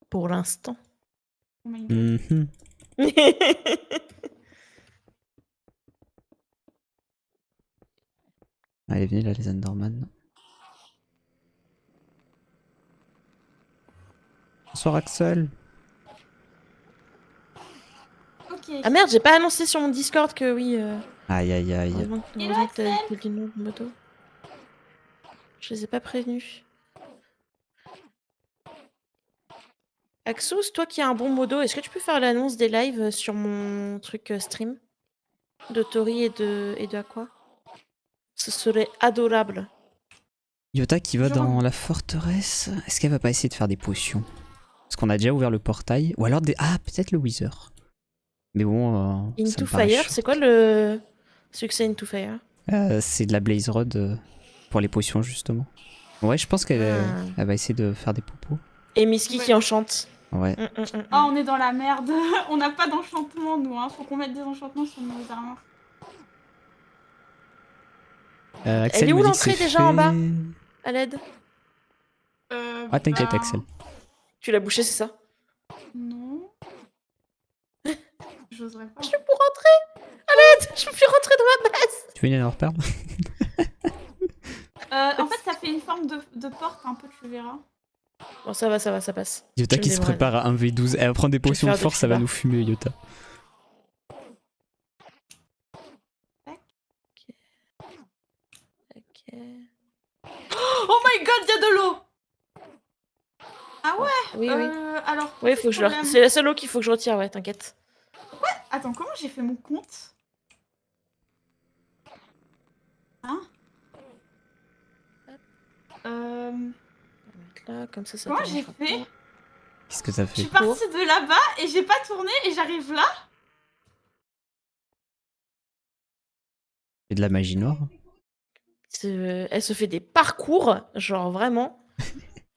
Pour l'instant. Oh my god. Mhm. Allez, venez là, les Enderman. Bonsoir Axel. Ok. Ah merde, j'ai pas annoncé sur mon Discord que oui. Aïe aïe aïe. Heureusement que t'as dit le nom de moto. Je les ai pas prévenus. Axos, toi qui as un bon modo, est-ce que tu peux faire l'annonce des lives sur mon truc stream de Tori et de Aqua? Ce serait adorable. Yota qui va Je dans remets. la forteresse. Est-ce qu'elle va pas essayer de faire des potions? Parce qu'on a déjà ouvert le portail. Ou alors des... Ah, peut-être le Wither. Mais bon, ça Into me paraît Fire, short. c'est quoi le succès Into Fire? C'est de la Blaze Rod pour les potions justement. Ouais, je pense qu'elle elle va essayer de faire des popos. Et Miski Ouais. qui enchante. Ouais. Ah, on est dans la merde. On n'a pas d'enchantement, nous. Hein. Faut qu'on mette des enchantements sur nos armures. Axel Elle est où me dit que l'entrée c'est déjà en bas fait. À l'aide? Ah, t'inquiète, bah, Axel. Tu l'as bouché, c'est ça? Non. J'oserais pas. Je peux rentrer! À l'aide! Je peux plus rentrer dans ma base! Tu veux une énorme perle? En fait, ça fait une forme de porte, un peu, tu verras. Bon, ça va, ça passe. Yota Je qui me se débrouille. prépare à 1v12. Elle va prendre des potions faire de force, depuis ça va bas. nous fumer, Yota. Ok. Oh my god, il y a de l'eau! Ah ouais? Oui, oui. Alors, Oui, faut que je le... problème. c'est la seule eau qu'il faut que je retire, ouais, t'inquiète. Attends, comment j'ai fait mon compte? Hein? On va mettre là, comme ça Comment j'ai t'arrangera fait? pas. Qu'est-ce que ça Je fait? suis partie de là-bas et j'ai pas tourné et j'arrive là? C'est de la magie noire? Elle se fait des parcours, genre vraiment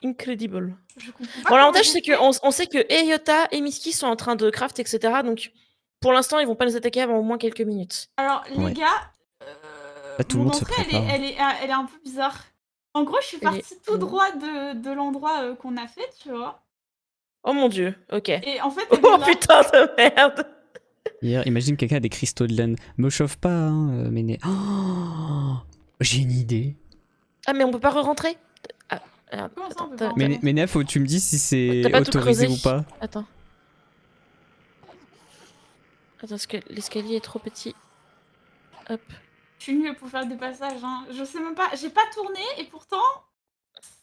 incredible. Je comprends pas. Bon, comment l'avantage, j'ai c'est fait. qu'on sait que Eyota et Miski sont en train de craft, etc. Donc, pour l'instant, ils vont pas nous attaquer avant au moins quelques minutes. Alors, les Ouais. gars, Là, tout le mon monde se entrée, prépare. elle est un peu bizarre. En gros, je suis Elle est- partie tout droit de l'endroit qu'on a fait, tu vois. Oh mon dieu, ok. Et en fait, elle Oh est là. putain de merde! Hier, imagine quelqu'un a des cristaux de laine. Me chauffe pas, hein, Méné. Oh, j'ai une idée. Ah, mais on peut pas re-rentrer? Ah, Comment ça, on peut attends, pas Méné, faut que tu me dises si c'est T'as pas tout autorisé creusé. ou pas. Attends. Attends, parce que l'escalier est trop petit. Hop. Je suis nulle pour faire des passages, hein. Je sais même pas, j'ai pas tourné et pourtant,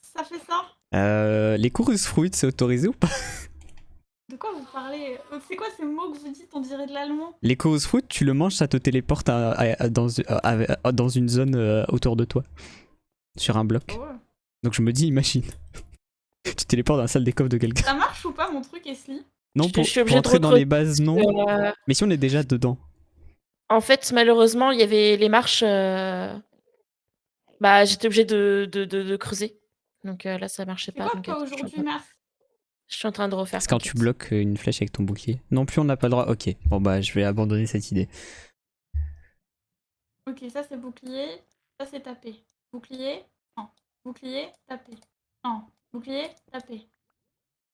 ça fait ça. Les chorus fruits, c'est autorisé ou pas? De quoi vous parlez? C'est quoi ces mots que vous dites? On dirait de l'allemand. Les chorus fruits, tu le manges, ça te téléporte dans une zone autour de toi. Sur un bloc. Oh. Donc je me dis, imagine. Tu téléportes dans la salle des coffres de quelqu'un. Ça marche ou pas mon truc, Esli? Non, Je pour suis obligée de entrer dans recreuser. les bases, non. Mais si on est déjà dedans. En fait, malheureusement, il y avait les marches. Bah, j'étais obligée de creuser. Donc là, ça marchait C'est pas. quoi Donc toi attends, aujourd'hui, merci? je suis en train de refaire. C'est quand tu t'inquiète. bloques une flèche avec ton bouclier. Non plus, on n'a pas le droit. Ok, bon bah je vais abandonner cette idée. Ok, ça c'est bouclier, ça c'est taper. Bouclier, non. Bouclier, taper. Non. Bouclier, taper.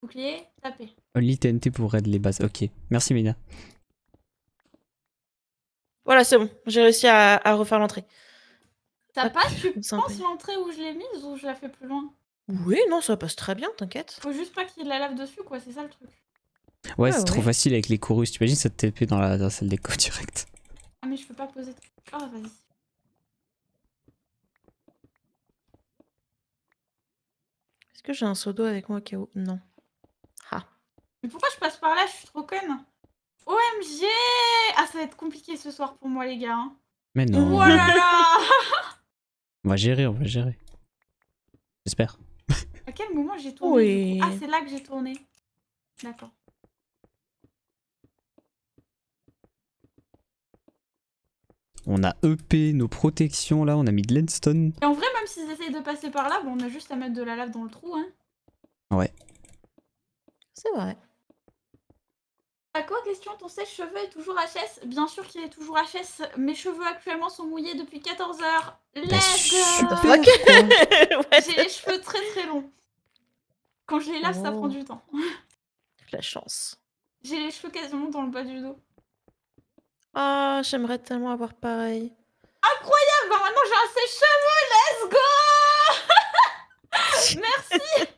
Bouclier, taper. Only TNT pour raid les bases. Ok, merci Mina. Voilà, c'est bon. J'ai réussi à refaire l'entrée. Ça Hop, passe, tu comme ça, on penses peut- l'entrée où je l'ai mise ou je la fais plus loin? Oui, non, ça passe très bien, t'inquiète. Faut juste pas qu'il y ait de la lave dessus, quoi, c'est ça le truc. Ouais, Ouais, c'est trop ouais. facile avec les chorus. T'imagines ça te TP dans la salle d'écho direct. Ah, mais je peux pas poser. Ah, vas-y. Est-ce que j'ai un seau d'eau avec moi au cas où? Non. Ah. Mais pourquoi je passe par là? Je suis trop conne. OMG! Ah, ça va être compliqué ce soir pour moi, les gars. Hein. Mais Oh non. là là! On va gérer, on va gérer. J'espère. À quel moment j'ai tourné du coup? Oui. Ah, c'est là que j'ai tourné. D'accord. On a EP nos protections là, on a mis de l'endstone. Et en vrai, même s'ils essayent de passer par là, bon, on a juste à mettre de la lave dans le trou, hein. Ouais. C'est vrai. À quoi question? Ton sèche-cheveux est toujours HS? Bien sûr qu'il est toujours HS. Mes cheveux actuellement sont mouillés depuis 14 heures. Bah, Let's go! super, Fuck. quoi. Ouais, J'ai les cheveux très très longs. Quand je les lave, ça Oh. prend du temps. La chance. J'ai les cheveux quasiment dans le bas du dos. Ah, j'aimerais tellement avoir pareil. Incroyable! Bah maintenant j'ai un sèche-cheveux! Let's go! Merci!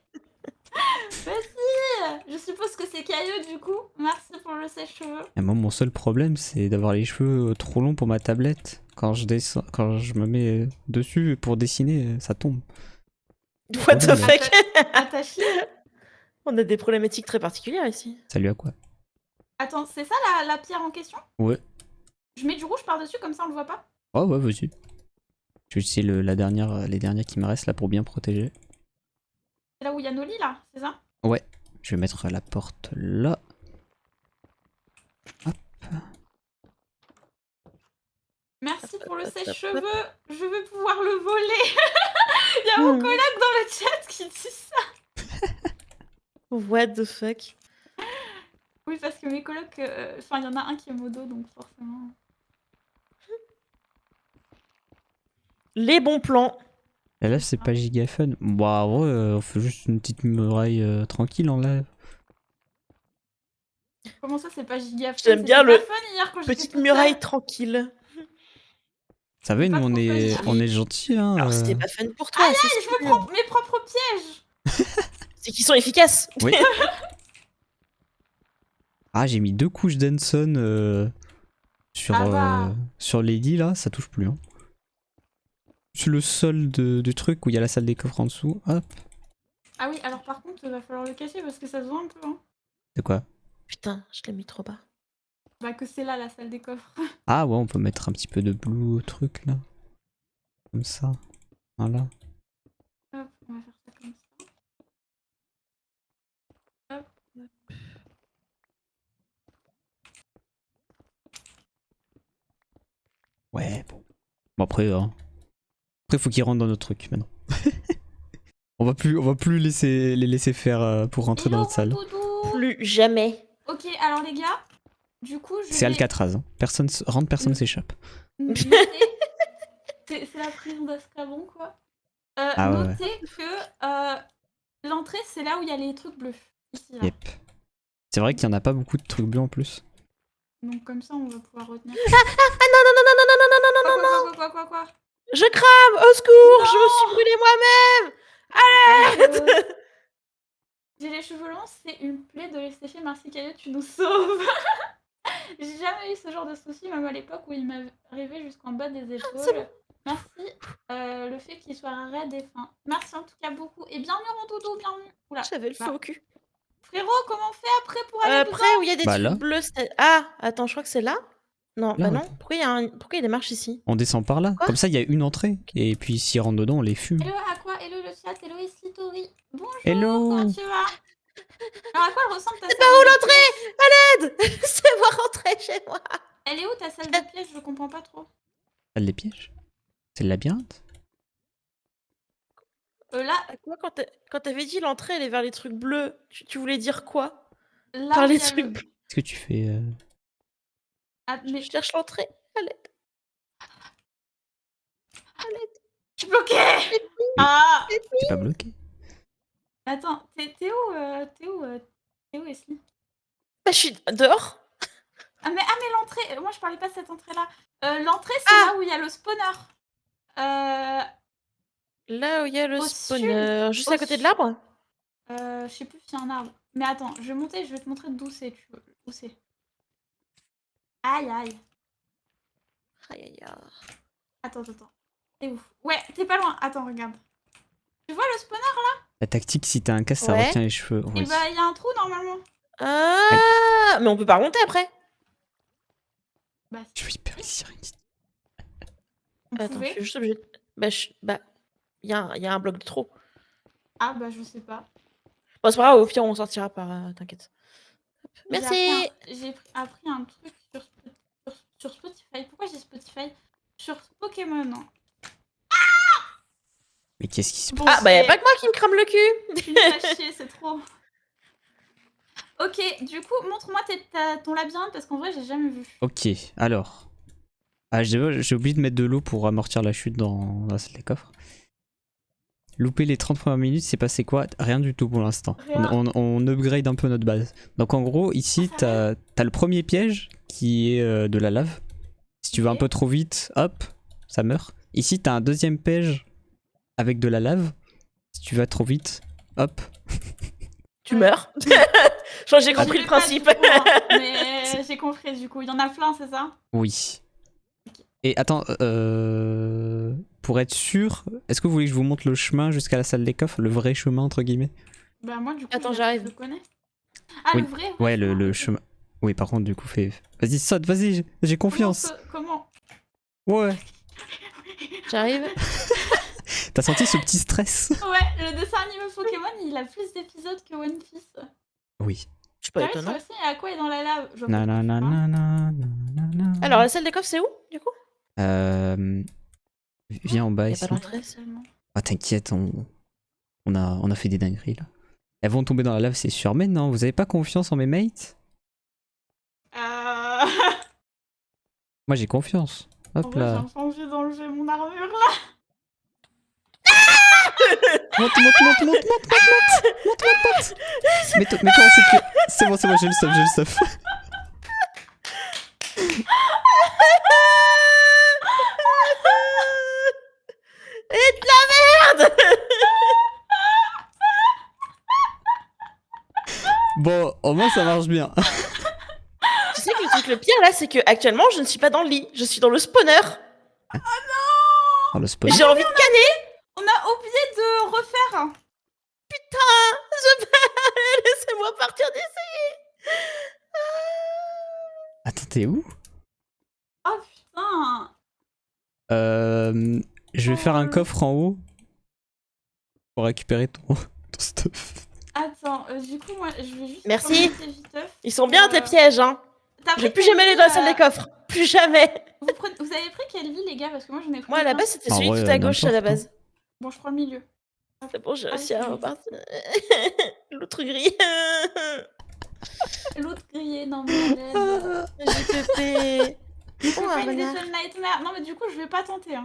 Merci! Je suppose que c'est Caillou du coup. Merci pour le sèche-cheveux. Et moi, mon seul problème, c'est d'avoir les cheveux trop longs pour ma tablette. Quand je descends, quand je me mets dessus pour dessiner, ça tombe. What the Ouais. fuck? Attaché. On a des problématiques très particulières ici. Salut à quoi? Attends, c'est ça la pierre en question? Ouais. Je mets du rouge par-dessus comme ça on le voit pas? Oh ouais, vas-y. Je vais utiliser les dernières qui me restent là pour bien protéger. C'est là où il y a nos lits là, c'est ça? Ouais. Je vais mettre la porte là. Hop. Merci pour le Hop, hop, hop. sèche-cheveux. Je vais pouvoir le voler. Il y a mon collègue dans le chat qui dit ça. What the fuck? Oui, parce que mes colocs, enfin, il y en a un qui est modo, donc forcément. Les bons plans. La lave, c'est pas giga fun. Bah ouais, on fait juste une petite muraille tranquille en lave. Comment ça, c'est pas giga fun? J'aime bien C'était le pas fun hier quand j'étais Petite toute muraille seule. tranquille. Ça va, C'est nous pas on trop est, fun. on est gentils hein. Alors, c'était pas fun pour toi. Aïe, c'est aïe, je me sûr. prends mes propres pièges. C'est qu'ils sont efficaces. Oui. Ah, j'ai mis 2 couches d'Enson sur, Ah bah. sur les lits là, ça touche plus. Hein. Sur le sol du truc où il y a la salle des coffres en dessous. Hop. Ah oui, alors par contre, il va falloir le cacher parce que ça se voit un peu. Hein. De quoi? Putain, je l'ai mis trop bas. Bah, que c'est là la salle des coffres. Ah ouais, on peut mettre un petit peu de blue au truc là. Comme ça. Voilà. Hop, on va faire ça comme ça. Hop. Ouais, bon. Bon après, après faut qu'ils rentrent dans notre truc maintenant. on va plus les laisser faire pour rentrer dans Hello, notre salle. Rondoudou. Plus jamais. Ok, alors les gars, du coup, je C'est vais Alcatraz. Hein. Personne s'échappe. noter. C'est la prison d'Azkaban, quoi. Ah ouais. Notez que l'entrée, c'est là où il y a les trucs bleus. Ici, là. Yep. C'est vrai qu'il y en a pas beaucoup de trucs bleus en plus. Donc comme ça, on va pouvoir retenir. Ah non, non, non, non, non, non, non, non, non, non, non. Quoi Je crame, au secours, je me suis brûlée moi-même. Arrête. J'ai les cheveux longs, c'est une plaie de les sécher. Merci Caillou, tu nous sauves. J'ai jamais eu ce genre de souci, même à l'époque où il m'arrivait jusqu'en bas des épaules. Merci le fait qu'il soit raide et fin. Merci en tout cas beaucoup. Et bienvenue Rondoudou, bienvenue. Oula. J'avais le feu Bah, au cul. frérot, comment on fait après pour aller Après, dedans? où il y a des Bah, trucs là. bleus. Ah, attends, je crois que c'est là. Non, Là, bah ouais. non. Pourquoi il y a des marches ici? On descend par là. Quoi? Comme ça, il y a une entrée. Et puis s'ils rentrent dedans, on les fume. Hello Aqua, hello le chat, hello ici Tori. Bonjour, Hello. comment tu vas? Alors à quoi elle ressemble ta C'est salle pas où de l'entrée? À l'aide. C'est voir rentrer chez moi. Elle est où ta salle de piège? Je comprends pas trop. Elle les piège. C'est le labyrinthe. Là, À quoi quand t'avais dit l'entrée elle est vers les trucs bleus, tu voulais dire quoi? là Par où les il y a trucs le... bleus. Qu'est-ce que tu fais Ah, mais Je cherche l'entrée. Allez. je suis bloquée. Ah, T'es pas bloqué? attends, t'es où, Esli? Bah, je suis dehors. Ah mais l'entrée, moi je parlais pas de cette entrée-là. L'entrée, c'est là où il y a le spawner. Là où il y a le Au spawner. sud, Juste au à côté de sud. l'arbre. Je sais plus s'il y a un arbre. Mais attends, je vais monter, je vais te montrer d'où c'est. Où c'est? Aïe aïe. Aïe aïe aïe. Attends. T'es où? Ouais, t'es pas loin. Attends, regarde. Tu vois le spawner? La tactique, si t'as un casque, ça Ouais. retient les cheveux. Et Oui. bah, il y a un trou normalement. Ah, mais on peut pas remonter après. Bah, Je suis hyper ici. on Attends, je pouvait. suis juste obligée de... Bah, il y a un bloc de trop. Ah bah, je sais pas. Bon, c'est pas grave, au pire, on sortira par... T'inquiète. J'ai Merci. appris un truc sur Spotify. Pourquoi j'ai Spotify? Sur Pokémon. Non. Mais qu'est-ce qui se passe? Bon, Ah, bah, y'a pas que moi qui me crame le cul. Tu me fais chier, c'est trop. Ok, du coup, montre-moi ton labyrinthe parce qu'en vrai, j'ai jamais vu. Ok, alors. Ah, j'ai oublié de mettre de l'eau pour amortir la chute dans la salle des coffres. Louper les 30 premières minutes, c'est passé quoi? Rien du tout pour l'instant. Rien. On upgrade un peu notre base. Donc en gros, ici, t'as le premier piège qui est de la lave. Si tu vas un Ok. peu trop vite, hop, ça meurt. Ici, t'as un deuxième piège avec de la lave. Si tu vas trop vite, hop. Tu meurs. Je crois que j'ai compris Je le l'ai pas principe. du tout, hein, mais j'ai compris du coup. Il y en a plein, c'est ça? Oui. Et attends, pour être sûr, est-ce que vous voulez que je vous montre le chemin jusqu'à la salle des coffres? Le vrai chemin, entre guillemets? Bah, moi, du coup, Attends, je j'arrive. le connais. Ah, Oui. le vrai Ouais, chemin, le ok. chemin. Oui, par contre, du coup, fais. Vas-y, saute, vas-y, j'ai confiance. Comment Ouais. J'arrive. T'as senti ce petit stress? Ouais, le dessin animé Pokémon, il a plus d'épisodes que One Piece. Oui. Je suis pas T'as vu sur étonnant. le site, à quoi est dans la lave? Je vois pas trop, Nananana. Alors, la salle des coffres, c'est où, du coup? Viens en bas Y a ici. pas d'entrée. seulement. Ah, t'inquiète, on a fait des dingueries là. Elles vont tomber dans la lave, c'est sûr. Mais non, vous avez pas confiance en mes mates? Moi j'ai confiance. En Hop vrai, j'ai là. un peu envie d'enlever mon armure là. Monte. Mets-toi en sécurité. C'est bon, j'ai le stuff. Et de la merde. Bon, au moins ça marche bien. Tu sais que le truc le pire là, c'est que actuellement je ne suis pas dans le lit, je suis dans le spawner. Oh, le spawn. J'ai envie de canner. On a oublié de refaire. Laissez-moi partir d'ici. Attends, t'es où? Oh putain. Je vais faire un coffre en haut pour récupérer ton stuff. Attends, du coup, moi, je vais juste. Merci. commencer viteuf. Ils sont bien tes pièges, hein. T'as Je vais pris plus quelle jamais aller ville, dans la salle des coffres. Plus jamais. Vous avez pris quelle ville, les gars? Parce que moi, j'en ai pris. Moi à la plein. base c'était Ah celui ouais, tout à gauche à la n'importe, base. Bon, je prends le milieu. C'est bon, j'ai Ah, réussi à c'est repartir. L'autre gris. L'autre grillé, non mais à l'aide. JPP. Je Oh, un fais une renard. Little Nightmare. Non, mais du coup, je vais pas tenter. Hein.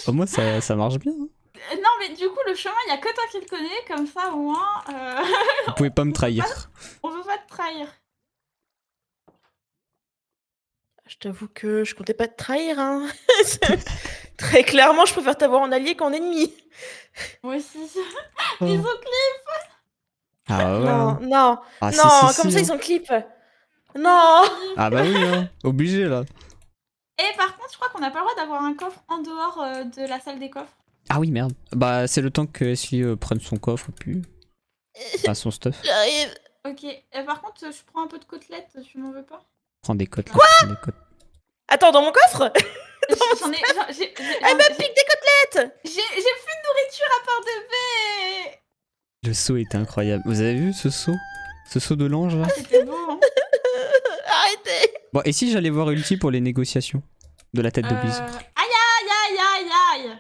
Au moins ça marche bien. Hein. Non, mais du coup, le chemin, il y a que toi qui le connais. Comme ça, au moins, Vous pouvez pas me trahir. on veut pas te trahir. Je t'avoue que je comptais pas te trahir, hein. Très clairement, je préfère t'avoir en allié qu'en ennemi. Moi aussi. Oh. Ils ont clip. Ah ouais. Non, non, Ah, non, si, comme ça hein. ils sont clip. Non. Ah bah oui, hein. Obligé là. Et par contre, je crois qu'on n'a pas le droit d'avoir un coffre en dehors de la salle des coffres. Ah oui, merde. Bah c'est le temps que Ashley prenne son coffre puis enfin, son stuff. J'arrive. Ok. Et par contre, je prends un peu de côtelettes. Tu m'en veux pas? Prends des côtes. Quoi prends des côtes. Attends, dans mon coffre. J'en ai. Elle me pique des côtelettes. J'ai plus de nourriture à part de baies. Le saut était incroyable. Vous avez vu ce saut? Ce saut de l'ange là? Ah, c'était beau. Hein. Arrêtez. Bon, et si j'allais voir Ulti pour les négociations de la tête de buse? Aïe aïe aïe aïe aïe.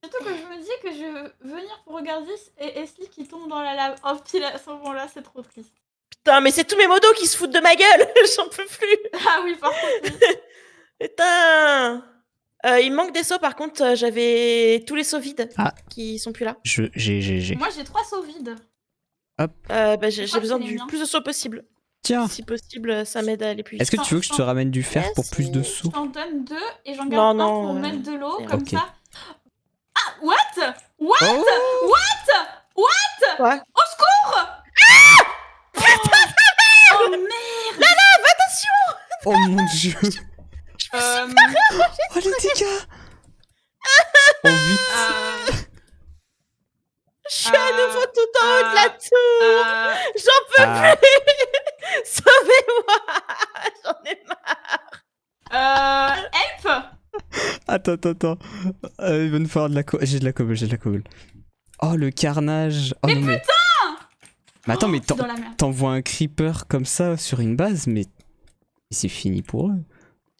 Surtout que je me dis que je veux venir pour regarder et Esli qui tombe dans la lave. Oh pile à ce moment-là, c'est trop triste. Putain, mais c'est tous mes modos qui se foutent de ma gueule. J'en peux plus. Ah oui, par contre, oui. Putain. Il me manque des sauts, par contre, j'avais tous les sauts vides Ah. qui sont plus là. J'ai. Moi, j'ai 3 sauts vides. Bah, j'ai crois que besoin c'est les du miens. plus de sauts possible. Tiens, Si possible, ça m'aide à aller plus vite. est-ce que tu veux que je te ramène du fer pour Yes. plus de Je sauts? t'en donne 2 et j'en Non, garde un non, pour mettre de l'eau, c'est comme ok. ça. Ah, what? Oh Quoi? Au secours! Oh merde! Oh mon dieu! Euh, Oh les dégâts! Oh vite! Je suis à nouveau tout en haut de la tour. J'en peux Ah, plus. Sauvez-moi. J'en ai marre. help! attends. Il va nous falloir de la J'ai de la cobble. Oh le carnage! Oh non mais. Mais attends, mais Je suis dans la merde. t'envoies un creeper comme ça sur une base, mais c'est fini pour eux.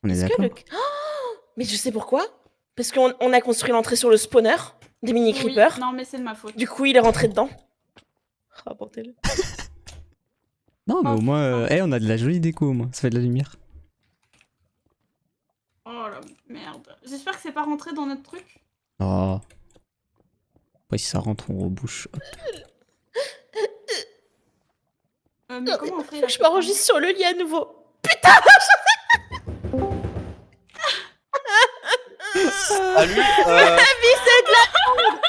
On est Est-ce que d'accord? le... Oh, mais je sais pourquoi. Parce qu'on a construit l'entrée sur le spawner des mini Oui, creepers. non, mais c'est de ma faute. Du coup, il est rentré dedans. Ah, bordel. Non, mais Oh, au moins, putain. on a de la jolie déco au moins. Ça fait de la lumière. Oh la merde. J'espère que c'est pas rentré dans notre truc. Oh. Ouais, si ça rentre, on rebouche. Hop. Mais comment on fait Faut là que je m'enregistre sur le lit à nouveau. Salut. La vie, c'est de la merde.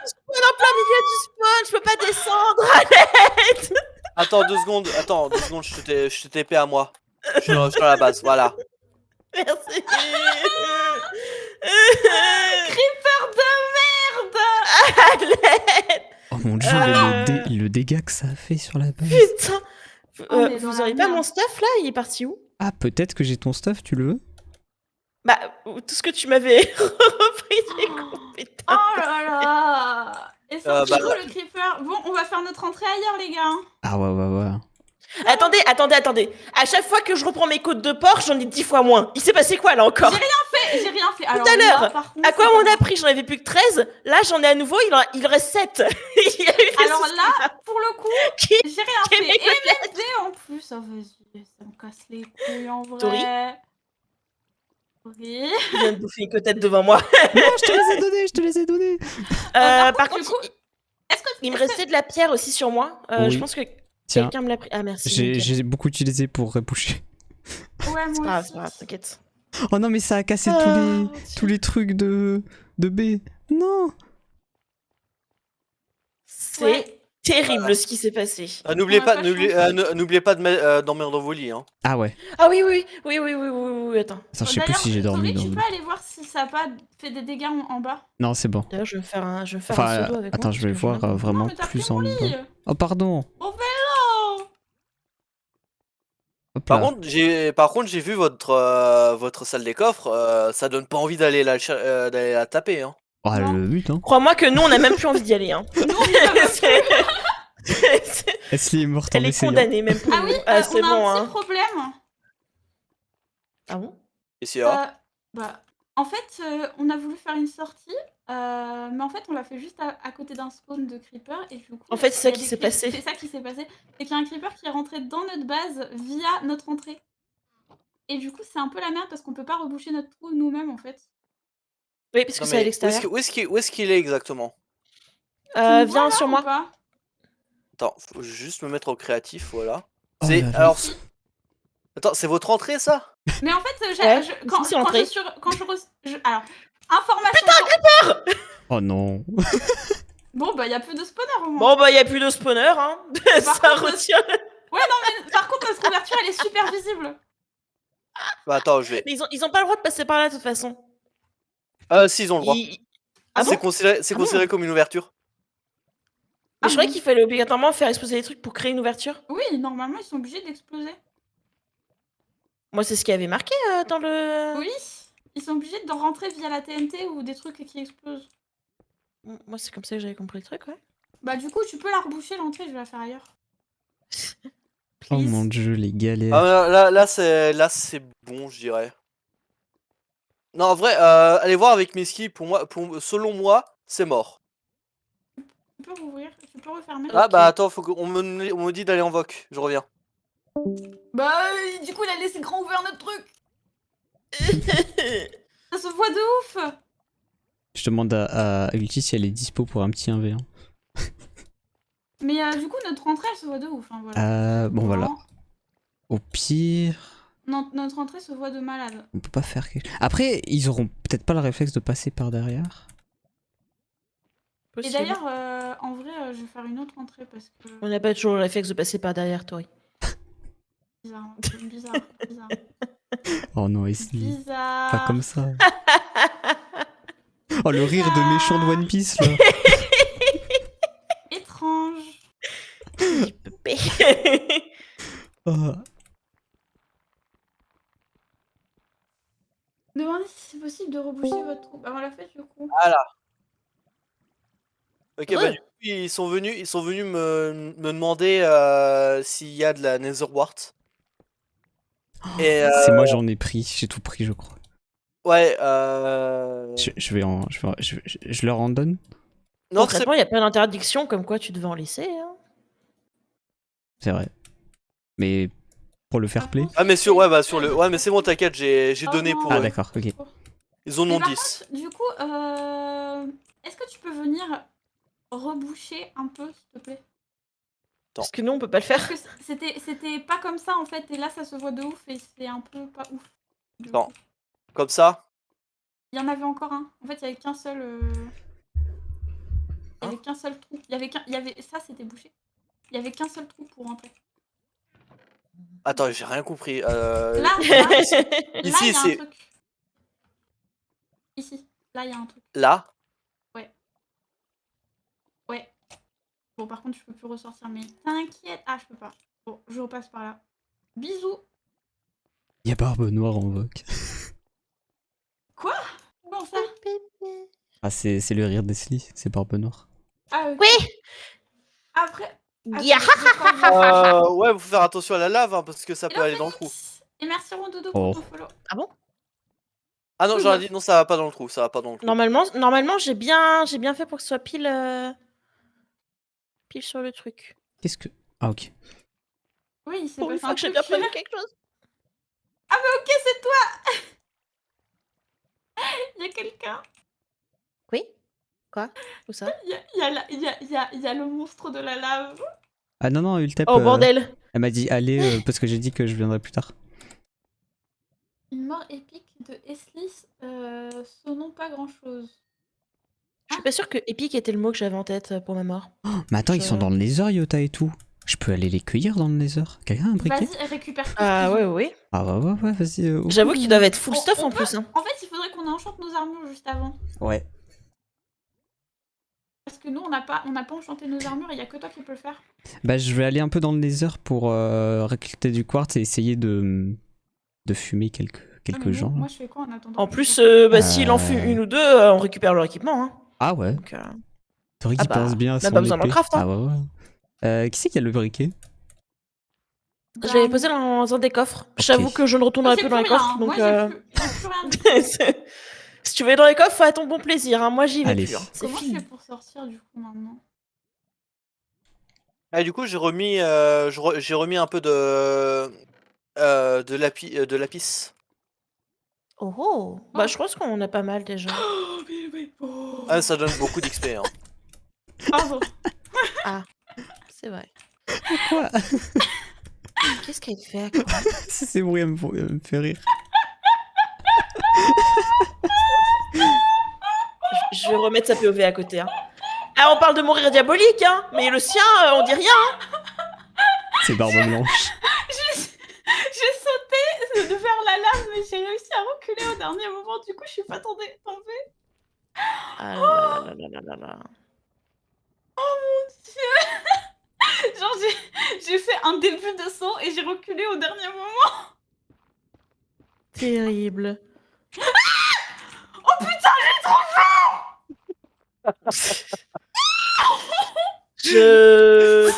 Je suis en plein milieu du spawn. Je peux pas descendre. Arrête. Attends 2 secondes. Je te TP à moi. Sur la base, voilà. Merci. Creeper de merde! Arrête. Oh mon dieu, le dégât que ça a fait sur la base. Putain. On est dans Vous la auriez pas merde. mon stuff là? Il est parti où? Ah, peut-être que j'ai ton stuff, tu le veux? Bah, tout ce que tu m'avais repris des compétences. Oh là là! Et sorti bah, où le creeper? Bon, on va faire notre entrée ailleurs, les gars. Ah ouais. Attendez. À chaque fois que je reprends mes côtes de porc, j'en ai 10 fois moins. Il s'est passé quoi là encore? J'ai rien fait. Alors, à l'heure, là, par contre, À quoi c'est on pas a pris? J'en avais plus que 13. Là, j'en ai à nouveau, il reste 7. Il y a eu des Alors soucis. là, pour le coup, Qui- j'ai rien qui fait. est Et MSD en plus. Ah, vas-y, ça me casse les couilles en vrai. Tori Oui. Il vient de bouffer une côtette devant moi. Non, je te les ai donnés. Par contre, du coup, Est-ce que il me est-ce que- restait de la pierre aussi sur moi. Oui. Je pense que Tiens, quelqu'un me l'a pris. Ah, merci. nickel. j'ai beaucoup utilisé pour repoucher. Ouais, C'est moi pas grave, aussi. t'inquiète. Oh non, mais ça a cassé Oh, tous les trucs de B. Non. C'est Ouais. terrible ce qui s'est passé. N'oubliez On va pas, pas n'oubliez pas de dormir dans vos lits. Hein. Ah ouais. Ah oui, attends. Attends, je sais plus si j'ai D'ailleurs, dormi Tori, dans tu le... peux aller voir si ça a pas fait des dégâts en bas. Non, c'est bon. D'ailleurs, je vais faire un pseudo Enfin, avec attends, moi, je vais parce que voir j'en ai vraiment Non, mais t'as plus pris en mon lit. bas. Oh, pardon. Au vélo. Hop Par là. contre, j'ai vu votre salle des coffres. Ça donne pas envie d'aller d'aller la taper. Hein. Oh, Non. le but, hein. Crois-moi que nous, on a même plus envie d'y aller. Hein. Nous, on y va même C'est- Esli est morte en Elle est essayant. condamnée même pour Ah nous. oui, C'est on a bon. un petit Hein. problème. Ah bon? Et c'est là. En fait, on a voulu faire une sortie, mais en fait, on l'a fait juste à côté d'un spawn de creeper et du coup. En fait, c'est ça il y a qui des s'est passé. C'est ça qui s'est passé. C'est qu'il y a un creeper qui est rentré dans notre base via notre entrée. Et du coup, c'est un peu la merde parce qu'on peut pas reboucher notre trou nous-mêmes en fait. Oui, parce que Non, c'est à mais l'extérieur. où est-ce qu'il est exactement? Tu me vois, Viens là, sur ou moi. pas Attends, faut juste me mettre au créatif, voilà. Oh C'est là là. alors. Attends, c'est votre entrée ça? Mais en fait, Ouais, quand c'est je entré. suis. Alors, information. Oh non. Bon, bah, il y a plus de spawner au moins. Bon, bah, il n'y a plus de spawner. Hein. Ça contre, retient. Ouais, non, mais par contre, notre ouverture, elle est super visible. Bah, attends, je vais. Mais ils ont pas le droit de passer par là, de toute façon. Si, ils ont le droit. Ah bon? C'est considéré comme une ouverture. Mais je Ah croyais bon. qu'il fallait obligatoirement faire exploser les trucs pour créer une ouverture. Oui, normalement, ils sont obligés d'exploser. Moi, c'est ce qui avait marqué dans le... Oui, ils sont obligés de rentrer via la TNT ou des trucs qui explosent. Moi, c'est comme ça que j'avais compris le truc, ouais. Bah, du coup, tu peux la reboucher l'entrée, je vais la faire ailleurs. Oh Please. mon dieu, les galères. Ah, là c'est bon, je dirais. Non, en vrai, allez voir avec Meski, selon moi, c'est mort. Tu peux rouvrir, tu peux refermer. Ah Ok. bah attends, on me dit d'aller en voc, je reviens. Bah, du coup, il a laissé grand ouvert notre truc. Ça se voit de ouf. Je demande à Ulti si elle est dispo pour un petit 1v1. Mais du coup, notre entrée, elle se voit de ouf. Hein, voilà. Bon voilà. Vraiment, Au pire, notre entrée se voit de malade. on peut pas faire quelque chose. Après, ils auront peut-être pas le réflexe de passer par derrière. Et Possible. d'ailleurs, en vrai, je vais faire une autre entrée parce que. On n'a pas toujours le réflexe de passer par derrière, Tori. Bizarre, hein, bizarre, bizarre. Oh non, Esli. Bizarre. Pas comme ça. Oh, le rire de méchant de One Piece là. Étrange. Oh. Demandez si c'est possible de reboucher votre trou. Bah, on l'a fait du coup. Voilà. Ok, bah Ouais. du coup, ils sont venus me demander s'il y a de la Netherwart. Et C'est moi, j'en ai pris. J'ai tout pris, je crois. ouais, Je leur en donne. non, c'est Concrètement, il n'y a pas d'interdiction comme quoi tu devais en laisser. Hein. C'est vrai. Mais pour le fair play. Ah mais ouais mais c'est bon, t'inquiète, j'ai donné Oh pour non. Ah eux. d'accord, ok. Ils en Mais ont par 10. contre, du coup, est-ce que tu peux venir reboucher un peu, s'il te plaît? Parce que nous, on peut pas le faire. Parce que c'était pas comme ça en fait, et là ça se voit de ouf et c'est un peu pas ouf. du Non. coup. Comme ça. Il y en avait encore un. En fait, il y avait qu'un seul. Il y avait qu'un seul trou. Il y avait ça, c'était bouché. Il y avait qu'un seul trou pour rentrer. Attends, j'ai rien compris. Là, là, Ici, il y a un c'est truc. Ici, là, il y a un truc. là. Ouais. Bon, par contre, je peux plus ressortir, mais t'inquiète. Ah, je peux pas. Bon, je repasse par là. Bisous. Il y a Barbe Noire en voc. Quoi? Bon, ça. Ah, c'est le rire d'Esli, c'est Barbe Noire. Ah, ok. Oui. Après. Ya. Ouais, faut faire attention à la lave hein, parce que ça peut Hello, aller dans le trou. Phoenix. Et merci Rondodo Oh. pour ton follow. Ah bon? Ah non, j'aurais dit non, ça va pas dans le trou, ça va pas dans le trou. Normalement, j'ai bien fait pour que ce soit pile sur le truc. Qu'est-ce que... Ah ok. Oui, il s'est Pour une passé fois un que j'ai truc. bien prévu quelque chose. Ah, mais ok, c'est toi. Il y a quelqu'un. Oui? Quoi? Où ça? Il y a le monstre de la lave. Ah non, non, Ultep, Oh bordel! elle m'a dit allez parce que j'ai dit que je viendrai plus tard. Une mort épique de Eslis, sonnant pas grand chose. Je suis pas sûre que épique était le mot que j'avais en tête pour ma mort. Oh, mais attends, ils sont dans le Nether, Yota et tout. Je peux aller les cueillir dans le Nether. Quelqu'un a un briquet? Vas-y, récupère tout. Ah ce qu'ils ouais, ont. oui. Ah ouais, vas-y. J'avoue qu'ils doivent être full On- stuff on en peut- plus. Hein. En fait, il faudrait qu'on enchante nos armures juste avant. Ouais. Parce que nous, on n'a pas enchanté nos armures et il y a que toi qui peux le faire. Bah je vais aller un peu dans le Nether pour récolter du quartz et essayer de fumer quelques Ah, mais gens. moi, je fais quoi en attendant? En plus, s'il en fume une ou deux, on récupère leur équipement. Hein. Ah ouais. Donc, Tori Ah qui bah, pense bien à on son a pas besoin épée. d'en craft, hein. Ah ouais. Qui c'est qui a le briquet? je l'avais posé dans un des coffres. J'avoue que je ne retournerai plus dans les coffres. Donc, Moi, j'ai plus rien du tout. si tu veux aller dans les coffres, faut à ton bon plaisir. Hein. Moi, j'y vais Allez. plus. Hein. C'est Comment je fini. fais pour sortir du coup maintenant? Ah, du coup, j'ai remis un peu de lapis. Oh oh. Bah, je pense qu'on a pas mal déjà. Oh, mais oui. Oh. Ah, ça donne beaucoup d'XP. Hein. Pardon. C'est vrai. Quoi? Qu'est-ce qu'elle fait? Quoi Ces bruits me fait rire. Je vais remettre sa POV à côté. Hein. Ah, on parle de mourir diabolique, hein. Mais le sien, on dit rien. C'est Barbe Blanche. J'ai sauté de vers la lave, mais j'ai réussi à reculer au dernier moment. Du coup, je suis pas tombée. Ah là là là là là là. Genre, j'ai fait un début de saut et j'ai reculé au dernier moment. Terrible. Oh putain, j'ai trop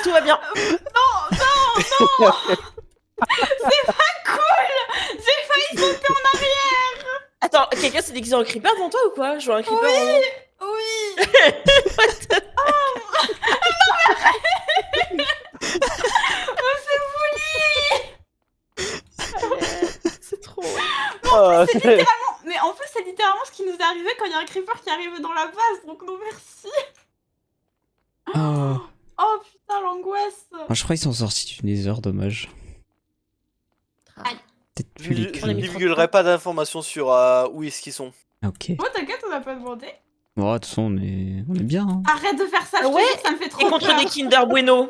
Tout va bien. Non, C'est pas cool. J'ai failli sauter en arrière. Attends, quelqu'un s'est déguisé en creeper devant toi ou quoi? Je vois un creeper en... Oui. C'est trop... Ah, C'est littéralement... Mais en plus, c'est littéralement ce qui nous est arrivé quand il y a un creeper qui arrive dans la base. Donc non merci. Oh. Oh putain, l'angoisse. Ah, je crois qu'ils sont sortis du Nether, dommage. Aïe. Peut-être plus les Je On est clés. mis- divulguerai pas d'informations sur où est-ce qu'ils sont. Ah, ok. Oh t'inquiète, on n'a pas demandé. Bon, de toute façon, on est bien. Hein. Arrête de faire ça, je te Ouais, jure, ça me fait Et trop contre peur. des Kinder Bueno.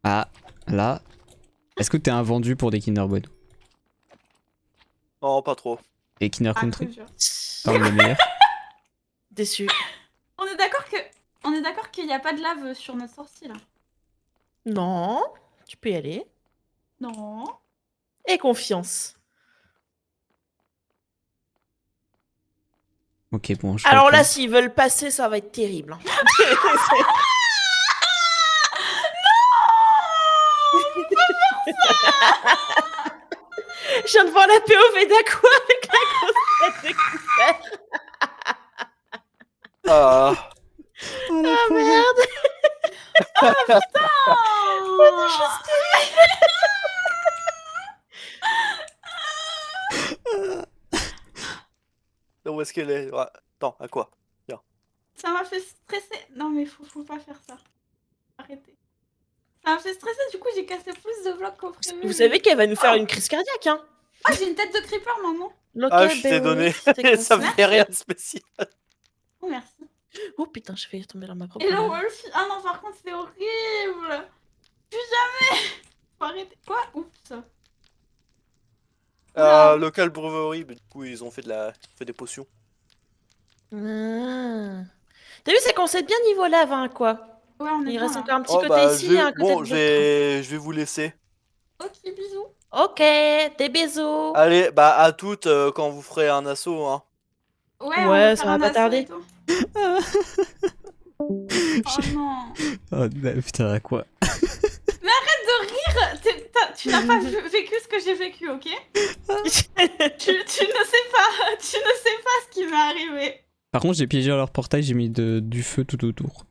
Ah, là. Est-ce que t'es un vendu pour des Kinder Bueno? Non, pas trop. Et Kinder Ah, Country? je te jure. Parle le meilleur. Déçu. On est d'accord qu'il n'y a pas de lave sur notre sortie là. Non, tu peux y aller. Non. Et confiance. Ok, bon. Je Alors là, reprends. s'ils veulent passer, ça va être terrible. hein. Je viens de voir la POV d'Aqua avec la grosse tête de creeper. Ah, Ah merde. où est-ce qu'elle est? Ouais. Attends, à quoi? Ça m'a fait stresser. Non mais faut pas faire ça. Arrêtez. Ça m'a fait stresser, du coup j'ai cassé plus de blocs qu'au prévu. Vous savez qu'elle va nous faire une crise cardiaque, hein? Ah, j'ai une tête de creeper maintenant. Ah, je t'ai donné. Ça me fait rien de spécial. Oh merci. Oh putain, je vais tomber dans ma propre. Et le lave. Wolfie. Ah non, par contre c'est horrible. Plus jamais. Faut arrêter. Quoi? Oups. Local Brewery, mais du coup, ils ont fait des potions. Ah. T'as vu, ça commence à être bien niveau lave, hein, quoi. Ouais, on est Il bien, reste là. encore un petit Oh, côté bah, ici je et vais... un côté Bon, de je vais vous laisser. Ok, bisous. Ok, des bisous. Allez, bah, à toutes quand vous ferez un assaut, hein. Ouais, on Ouais, va ça faire un va pas assaut tarder. et tout. Oh non. Oh, putain, quoi? De rire. Tu n'as pas vécu ce que j'ai vécu, ok? tu ne sais pas. Tu ne sais pas ce qui m'est arrivé. Par contre, j'ai piégé leur portail, j'ai mis du feu tout autour.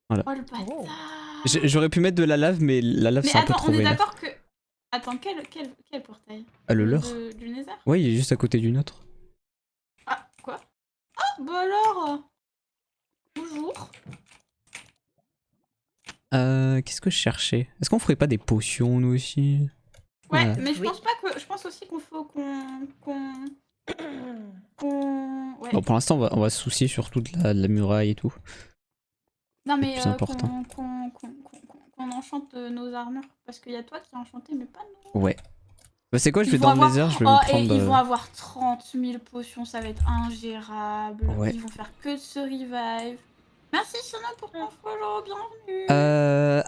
Oh le bâtard. Oh. J'aurais pu mettre de la lave, mais la lave Mais c'est un peu attends, trop on est vénère. d'accord que... Attends, quel portail? Ah, le leur? Du Nether? Ouais, il est juste à côté du nôtre. Ah, quoi? Ah, bah alors. Bonjour. Qu'est-ce que je cherchais? Est-ce qu'on ferait pas des potions, nous aussi? Ouais, Ouais. mais je Oui. pense pas que... Je pense aussi qu'on faut Ouais. Bon, pour l'instant, on va se soucier surtout de la muraille et tout. Non le mais plus important. qu'on enchante nos armures. Parce qu'il y a toi qui as enchanté, mais pas nous. Ouais. Bah, c'est quoi, je Ils vais vont dans le avoir- désert, je vais Oh, me et prendre... ils vont avoir 30 000 potions, ça va être ingérable. Ouais. Ils vont faire que de ce revive. Merci Sona pour ton follow, bienvenue.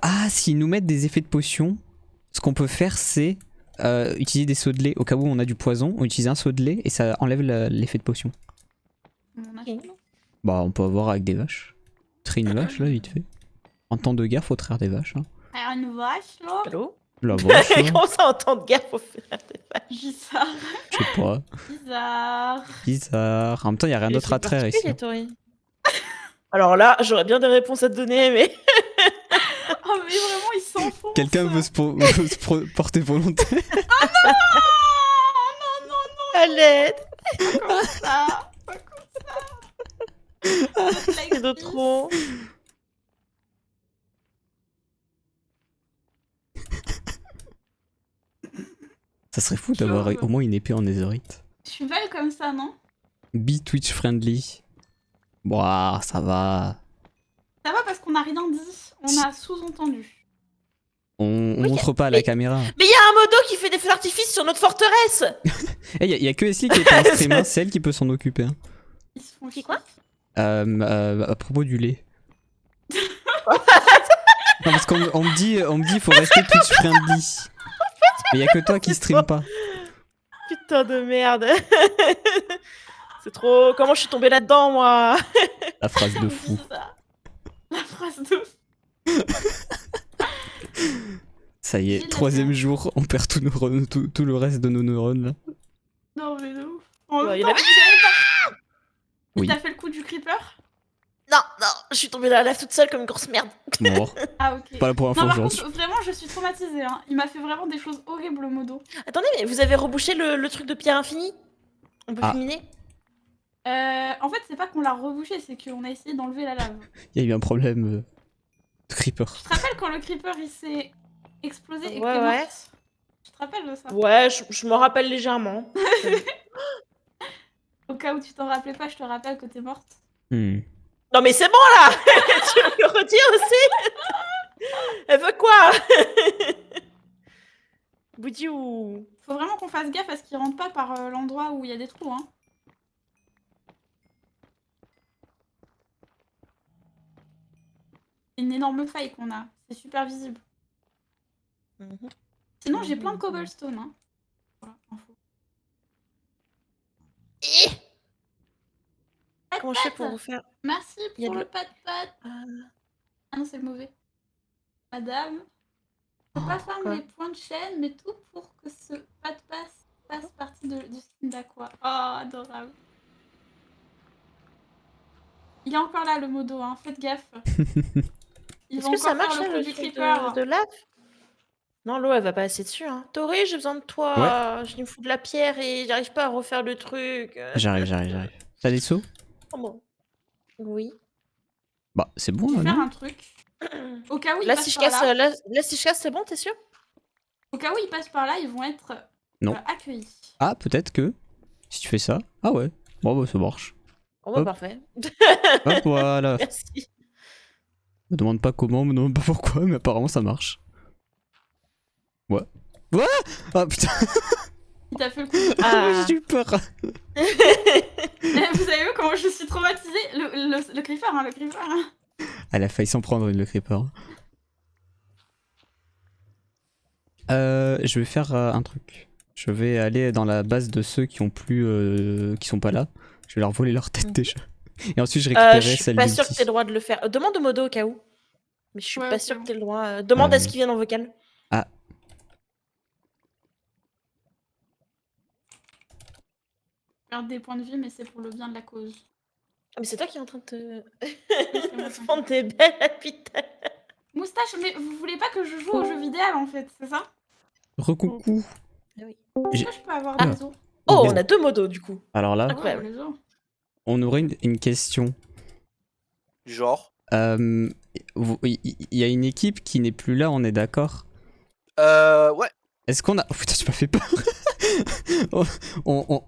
Ah, s'ils nous mettent des effets de potions, ce qu'on peut faire, c'est utiliser des seaux de lait. Au cas où on a du poison, on utilise un seau de lait et ça enlève l'effet de potion. On a fait, non? Bah, on peut avoir avec des vaches. Traire une vache, là, vite fait. En temps de guerre, faut traire des vaches. Hein. Ah, une vache là. Allô? La vache, là, Comment ça, en temps de guerre, faut faire des vaches? Bizarre. je sais pas. Bizarre. Bizarre. En même temps, y a rien d'autre à traire ici. hein. Alors là, j'aurais bien des réponses à te donner, mais... Oh mais vraiment ils s'enfoncent. Quelqu'un veut se porter volontaire? À l'aide. Comme ça. Pas comme ça. C'est de trop. Ça serait fou d'avoir Chauve. au moins une épée en netherite. Je suis belle comme ça, non? Be Twitch friendly. Boah, ça va. Ça va parce qu'on a rien dit. On a sous-entendu. On Oui, montre pas à la mais- caméra. Mais il y a un modo qui fait des feux d'artifice sur notre forteresse. Eh, y a que Esli qui est en stream, hein, c'est elle qui peut s'en occuper. Hein. Ils se font Qui quoi? À propos du lait. Non, parce qu'on on me dit faut rester Twitch friendly. Mais y a que toi qui stream pas. Putain de merde. C'est trop... Comment je suis tombée là-dedans, moi? La phrase de fou. Ça. La phrase de fou. Ça y J'ai est, de la troisième peur. jour, on perd tout le reste de nos neurones là. Non, mais de ouf. En Ouais, même il y en temps, avait- vous avez pas... Il Oui. t'a fait le coup du creeper? Non, non, je suis tombée dans la lave toute seule comme une grosse merde. Mort. Ah, ok. Pas la première Non, fois par aujourd'hui. contre, vraiment, je suis traumatisée. Hein. Il m'a fait vraiment des choses horribles, Modo. Attendez, mais vous avez rebouché le truc de pierre infinie? On peut Ah. plus miner? En fait, c'est pas qu'on l'a rebouché, c'est qu'on a essayé d'enlever la lave. Il y a eu un problème de creeper. Tu te rappelles quand le creeper il s'est explosé et que Ouais, t'es ouais. morte? Tu te rappelles de ça? Ouais, je me rappelle légèrement. Au cas où tu t'en rappelais pas, je te rappelle que t'es morte. Hmm. Non mais c'est bon là. Tu veux le redire aussi? Elle veut quoi? Boudi ou... Faut vraiment qu'on fasse gaffe à ce qu'il rentre pas par l'endroit où il y a des trous, hein. C'est une énorme faille qu'on a. C'est super visible. Sinon, j'ai plein de cobblestone, hein. Voilà, info. Eh, comment je fais pour vous faire... Merci Il y a pour de le l'eau. pat-pat. Euh, Ah non, c'est le mauvais. Madame, je peux pas faire quoi mes points de chaîne, mais tout pour que ce pat-pass fasse partie du skin d'Aqua. Oh, adorable. Il est encore là, le modo, hein. Faites gaffe. Il Est-ce va que ça encore marche faire le là, coup le du truc creeper. de lave? Non, l'eau elle va pas assez dessus. Hein. Tori, j'ai besoin de toi. Je me fous de la pierre et j'arrive pas à refaire le truc. J'arrive. T'as des seaux? Oh bon. Oui. Bah, c'est bon Je là, vais faire non? un truc. Au cas où il Là passe si, je par casse, là, là, si je casse, c'est bon, t'es sûr? au cas où il passe par là, ils vont être Non. accueillis. Ah, peut-être que si tu fais ça. Ah ouais. Bon, bah, ça marche. Oh bah Hop. parfait. Hop, voilà. Merci. Me demande pas comment, me demande pas pourquoi, mais apparemment ça marche. Ouais. Ouais. Ah putain, Il t'a fait le coup. Ah. j'ai eu peur. Vous avez vu comment je suis traumatisée? Le creeper, hein, le creeper. Hein. Elle a failli s'en prendre une, le creeper. Je vais faire un truc. Je vais aller dans la base de ceux qui ont plus, qui sont pas là. Je vais leur voler leur tête Mhm. déjà. Et ensuite je récupérerai Je suis celle pas d'ulti. sûre que t'aies le droit de le faire. Demande au modo au cas où. Mais je suis Ouais, pas ok. sûre que t'aies le droit. Demande à ce qu'il vienne en vocal. Perdre des points de vie, mais c'est pour le bien de la cause. Ah, mais c'est toi qui es en train de te c'est moi, te prendre tes belles habitats. Moustache, mais vous voulez pas que je joue au jeu vidéo en fait, c'est ça? Recoucou. Ah oui. Est-ce que je peux avoir Ah. des os? Oh, Des on a 2 modos du coup. Alors là, Incroyable. Ouais, les os. on aurait une question. Genre. Il y a une équipe qui n'est plus là, on est d'accord? Ouais. Est-ce qu'on a... Oh putain, tu m'as fait peur.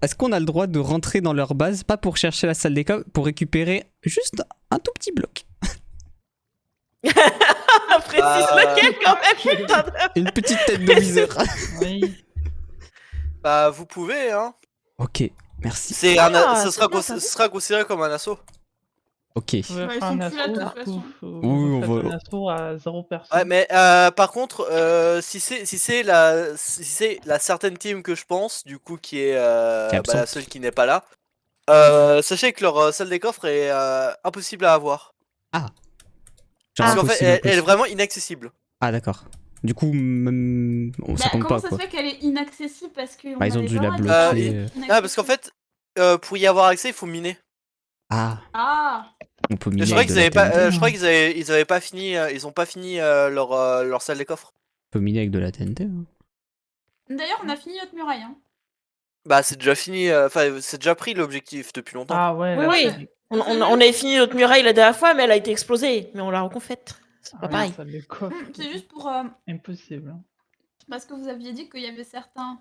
Est-ce qu'on a le droit de rentrer dans leur base, pas pour chercher la salle des coms, pour récupérer juste un tout petit bloc? Précise lequel quand même, putain de... Une petite tête de viseur. Oui. Bah, vous pouvez, hein. Ok, merci. C'est Ah, ce c'est bien, ce sera considéré comme un assaut. Ok. Vous pouvez Bah, ils faire sont un plus là, de assaut, toute façon. Oui, on vous faites va- un assaut à 0 personne. Ouais, mais par contre, si c'est la certaine team que je pense, du coup, qui est Qui est absente. celle qui n'est pas là, sachez que leur salle des coffres est impossible à avoir. Genre Parce qu'en fait, impossible, elle est impossible. vraiment inaccessible. Ah d'accord. Du coup, même... ça Bah, compte comment pas ça quoi. se fait qu'elle est inaccessible parce que Bah, ils ont dû la bloquer. bloquer. Ah, parce qu'en fait, pour y avoir accès, il faut miner. Ah, Ah, on peut miner Je crois avec qu'ils de la avaient pas, TNT. je crois ils avaient pas fini, ils ont pas fini leur salle des coffres. On peut miner avec de la TNT. Hein. d'ailleurs, on a fini notre muraille. Hein. Bah, c'est déjà fini, enfin, c'est déjà pris l'objectif depuis longtemps. Ah ouais, Oui, là, oui. c'est- On avait fini notre muraille la dernière fois, mais elle a été explosée. Mais on l'a reconfaite. C'est pas ah oui, pareil. ça les coffre. C'est juste pour Impossible. Hein. parce que vous aviez dit qu'il y avait certaines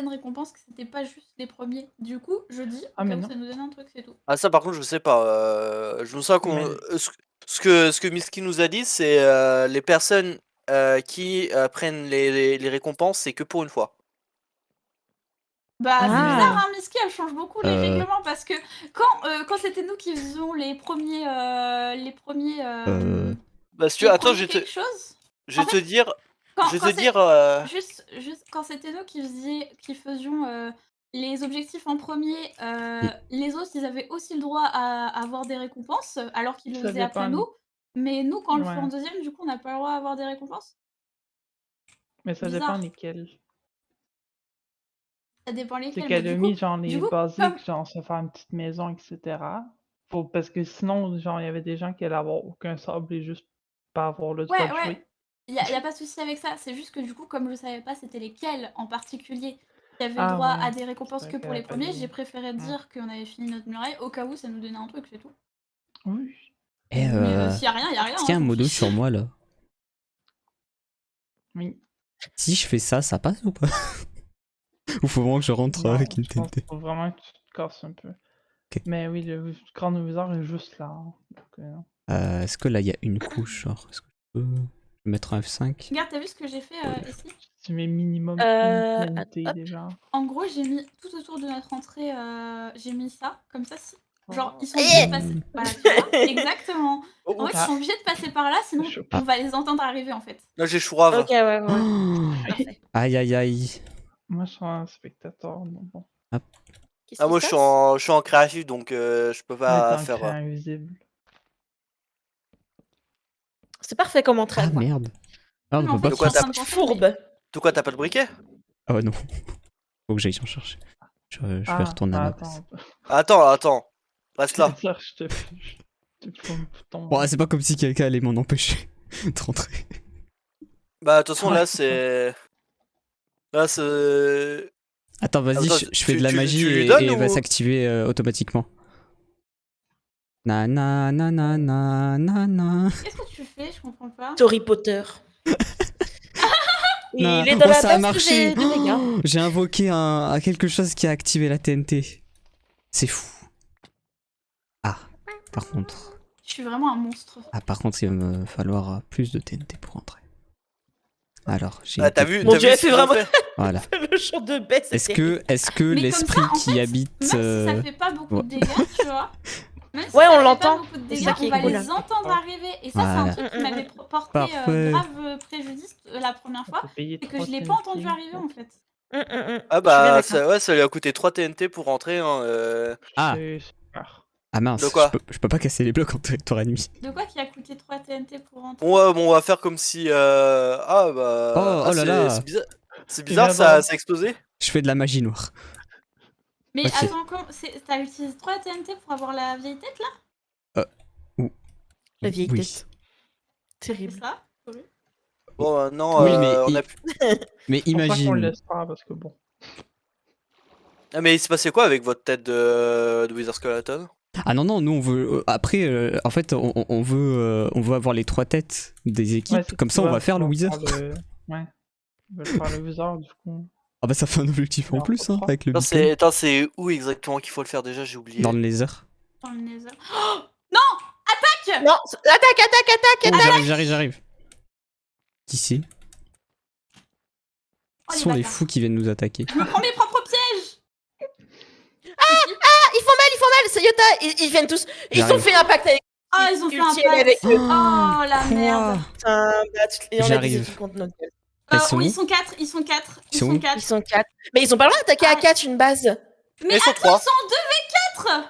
récompenses que c'était pas juste les premiers. Du coup, je dis, Ah, mais comme non. ça nous donne un truc, c'est tout. Ah, ça, par contre, je sais pas. Je me sens qu'on. Mais- Ce que Miski nous a dit, c'est les personnes qui prennent les récompenses, c'est que pour une fois. Bah, c'est Ah. bizarre, hein, Miski, elle change beaucoup les Euh. règlements parce que quand c'était nous qui faisions les premiers. Bah, si tu les attends, premiers quelque chose. je vais En te fait, dire. Quand, Je vais quand te c'est- dire. Juste quand c'était nous qui faisions les objectifs en premier, les autres ils avaient aussi le droit à avoir des récompenses alors qu'ils le Ça faisaient après dépend. nous. Mais nous, quand on le fait Ouais. en deuxième, du coup, on n'a pas le droit à avoir des récompenses. Mais ça Bizarre. dépend lesquels. Ça dépend C'est lesquels. Mais qu'elle a du mis coup, genre les du coup, basiques, comme... genre se faire une petite maison, etc. Parce que sinon, genre, il y avait des gens qui allaient avoir aucun sable et juste pas avoir le droit Ouais, de ouais. jouer. Y a pas de souci avec ça. C'est juste que du coup, comme je savais pas c'était lesquels en particulier qui avaient le Ah droit ouais, à des récompenses c'est que vrai pour qu'elle les a pas premiers, dit. j'ai préféré dire qu'on avait fini notre muraille au cas où ça nous donnait un truc, c'est tout. Oui. Eh, Mais s'il y a rien, y a rien. est-ce qu'il y a hein, un je m'en modo fiche. sur moi là? Oui. Si je fais ça, ça passe ou pas? Ou faut vraiment que je rentre Non, avec une je pense TNT? qu'il faut vraiment que tu te casses un peu. Ok. Mais oui, le grand viseur est juste là. Hein. Donc, Est-ce que là il y a une couche genre? Est-ce que je peux mettre un F5? Regarde, t'as vu ce que j'ai fait ici? tu mets minimum une TNT hop. déjà. En gros, j'ai mis tout autour de notre entrée, j'ai mis ça, comme ça. Genre, ils sont Eh obligés de passer. Voilà, tu vois? Exactement. Oh, En ouf. fait, ils sont obligés de passer par là, sinon Je- on va les entendre arriver en fait. Là, j'ai chourave. Ok, ouais, ouais. Oh Parfait. aïe aïe aïe. Moi, je suis un spectateur, donc bon. Qu'est-ce Ah, qui moi, se je suis passe? en, je suis en créatif, donc je peux Mais pas t'es faire. ancré invisible. C'est parfait comme entrée. Ah quoi. merde. Ah, on Mais en peut fait, pas je suis en t'as- train de penser, Fourbe. De quoi, t'as pas de briquet? Oh non. Faut que j'aille en chercher. Je vais Ah, retourner à ma attends. base. Attends. Reste là. C'est-à-dire, je te fous un bouton. Bon, c'est pas comme si quelqu'un allait m'en empêcher de rentrer. Bah, de toute façon, Ouais. là, c'est. Là, c'est. Attends, vas-y, Attends, je fais de la tu magie lui et donnes il va ou- s'activer automatiquement. Na na na na na na na. qu'est-ce que tu fais? Je comprends pas. Harry Potter. Na. Il est dans Oh, la ça a base marché. de dégâts. Oh, j'ai invoqué quelque chose qui a activé la TNT. C'est fou. Ah, par contre. Je suis vraiment un monstre. Ah, par contre, il va me falloir plus de TNT pour entrer. Alors, j'ai. Ah, t'as vu? Mon T'as Dieu, vu elle ce fait qu'ils ont vraiment- fait Voilà. Le champ de baie, Est-ce c'était- que Mais comme l'esprit ça, en qui fait, habite. Même si ça fait pas beaucoup de dégâts, tu vois. Même si Ouais, ça on fait l'entend. pas beaucoup de C'est dégâts, ça qui on est va cool. les entendre arriver. Et ça, c'est Voilà. un truc qui m'avait porté Parfait. grave préjudice la première fois. Faut payer C'est que 3 je l'ai pas TNT. entendu arriver en fait. Ah, Je suis bien bah, d'accord. ça lui a coûté 3 TNT pour rentrer. Hein, Ah. C'est super. Ah mince, De quoi je peux pas casser les blocs en territoire ennemi. De quoi qui a coûté 3 TNT pour rentrer? Bon, on va faire comme si. Ah, bah. Oh, ah, oh là là. C'est bizarre. C'est bizarre, j'adore. ça a explosé. Je fais de la magie noire. Mais Ok. attends, t'as utilisé 3 TNT pour avoir la vieille tête là? La vieille Oui. tête. C'est Terrible. ça? Bon, non, Oui, mais on il- a pu. Mais C'est pour ça qu'on le imagine. laisse pas, parce que bon. Ah, mais il s'est passé quoi avec votre tête de Wither Skeleton? Ah non, non, nous on veut. Après, en fait, on veut avoir les 3 têtes des équipes. Ouais, c'est Comme tu ça, on vas va faire le Wither. Ouais. On va faire le Wither, du coup. Ah bah, ça fait un objectif en Alors, plus, hein, pourquoi avec le Attends, beacon. attends, c'est où exactement qu'il faut le faire déjà? J'ai oublié. Dans le Nether. Dans le Nether. Oh non! Attaque! Non, attaque. Oh, j'arrive. Qui c'est? Oh, Ce les sont les bâtards. fous qui viennent nous attaquer. Je me prends mes propres pièges! Ils font mal, c'est Yota. Ils viennent tous. Ils ont J'arrive. fait un pacte avec. Ah, ils ont fait un Ultime pacte! avec eux. Oh la Quoi? merde! Putain, bah, et on a des J'arrive. équipes contre notre gueule. Elles sont Oh, où? ils sont 4, ils sont 4, Ils ils sont sont où 4. Ils sont 4. Mais ils ont pas le droit d'attaquer à Ah. 4 une base. Mais Ils sont attends, 3. ils sont en 2v4!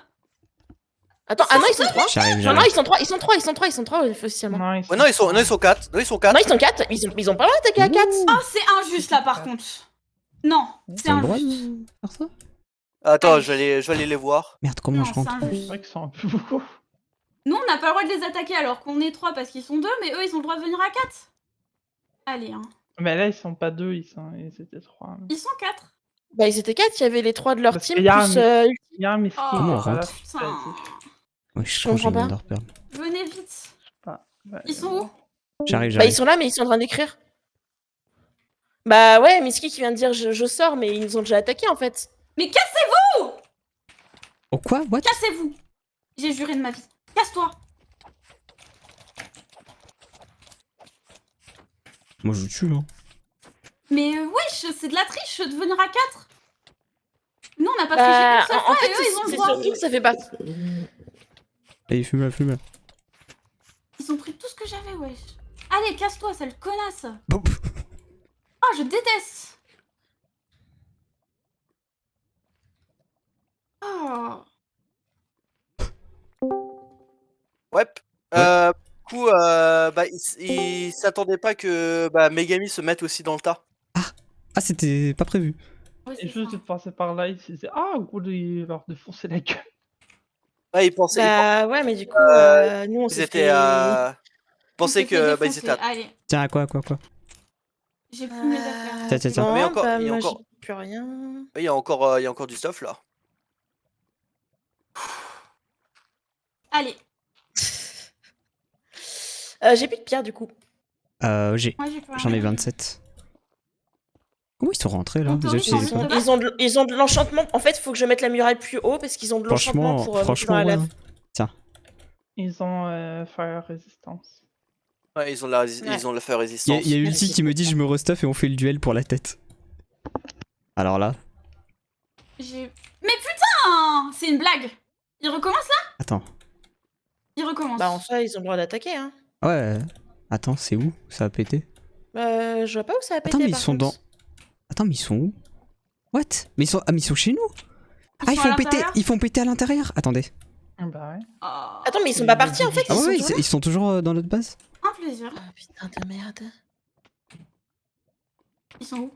Attends, ah non, ils sont 3. J'arrive, Non, non, ils sont 3 officiellement. Non, Ouais, non, ils sont 4. Non, ils sont 4. Non, ils sont 4. Ils ont pas le droit d'attaquer à 4. Oh, c'est injuste là par contre. Non, c'est T'as le droit injuste. de faire ça? Attends, Allez. je vais aller les voir. Merde, comment Non, je c'est rentre? C'est injuste. vrai qu'ils sont un peu beaucoup. Nous, on n'a pas le droit de les attaquer alors qu'on est 3 parce qu'ils sont 2, mais eux, ils ont le droit de venir à 4. Allez, hein. Mais là, ils sont pas 2, ils étaient 3. Ils sont 4. Bah, ils étaient 4. Il y avait les 3 de leur Parce team qu'il y a plus. Il y a un Misty Oh, qui Comment on est pas là, rentre? c'est pas dit. Ouais, je Je crois que j'ai comprends une pas. Enderpearl. Venez vite. Bah, Ils sont où? J'arrive, Bah, ils j'arrive. sont là, mais ils sont en train d'écrire. Bah, ouais, Miski qui vient de dire je sors, mais ils nous ont déjà attaqué en fait. Mais cassez-vous! Oh quoi? What? Cassez-vous! J'ai juré de ma vie. Casse-toi! Moi je tue, hein. Mais wesh, c'est de la triche de venir à 4. Nous, on n'a pas Bah, triché une seule en fois fait, et eux, ils ont le c'est droit. surtout que ça fait pas. Allez, fume-la, fume-la. Ils ont pris tout ce que j'avais, wesh. Allez, casse-toi, sale connasse. Bon. Oh, je déteste. Oh. Ouais. Du coup, bah, ils s'attendaient pas que Megami se mette aussi dans le tas. Ah, c'était pas prévu. Oui, Et c'est juste de ça. passer par là, ils se disaient ah, au goût de leur défoncer la gueule. Ouais, ils pensaient Bah ouais, mais du coup, nous on ils s'est étaient fait... à. Ils On pensaient s'est fait que bah, ils défoncer. étaient à. Allez, Tiens, quoi. j'ai plus mes affaires. Tiens, tiens, tiens. Bon, Mais encore- bah il y a moi encore- j'ai plus rien. Il y a encore du stuff là. Allez, J'ai plus de pierre du coup. moi j'ai plus J'en ai rien. 27. Comment ils sont rentrés là? On Déjà, t'autorise je dans les ai le pas. truc. Ils ont de l'enchantement. En fait, il faut que je mette la muraille plus haut parce qu'ils ont de l'enchantement pour monter dans Franchement, la ouais, lave. hein. Ils ont fire résistance. Ouais, ils ont la feu Il résistance. y a Merci. Ulti qui me dit je me restuff et on fait le duel pour la tête. Alors là, Mais putain, c'est une blague. Il recommence là? attends. Il recommence. Bah en soi, ils ont le droit d'attaquer. Hein. Ouais. Attends, c'est où? Ça a pété? Je vois pas où ça a pété. Attends, mais ils par sont contre. dans. Attends, mais ils sont où? What? Mais ils sont chez nous? Ah, sont à l'intérieur ils font péter à l'intérieur? Attendez. Ah bah ouais. Oh, Attends, mais ils sont pas partis en fait. Ah Ils ouais, sont toujours là. ils sont toujours dans notre base? un plaisir. Ah putain de merde. Ils sont où?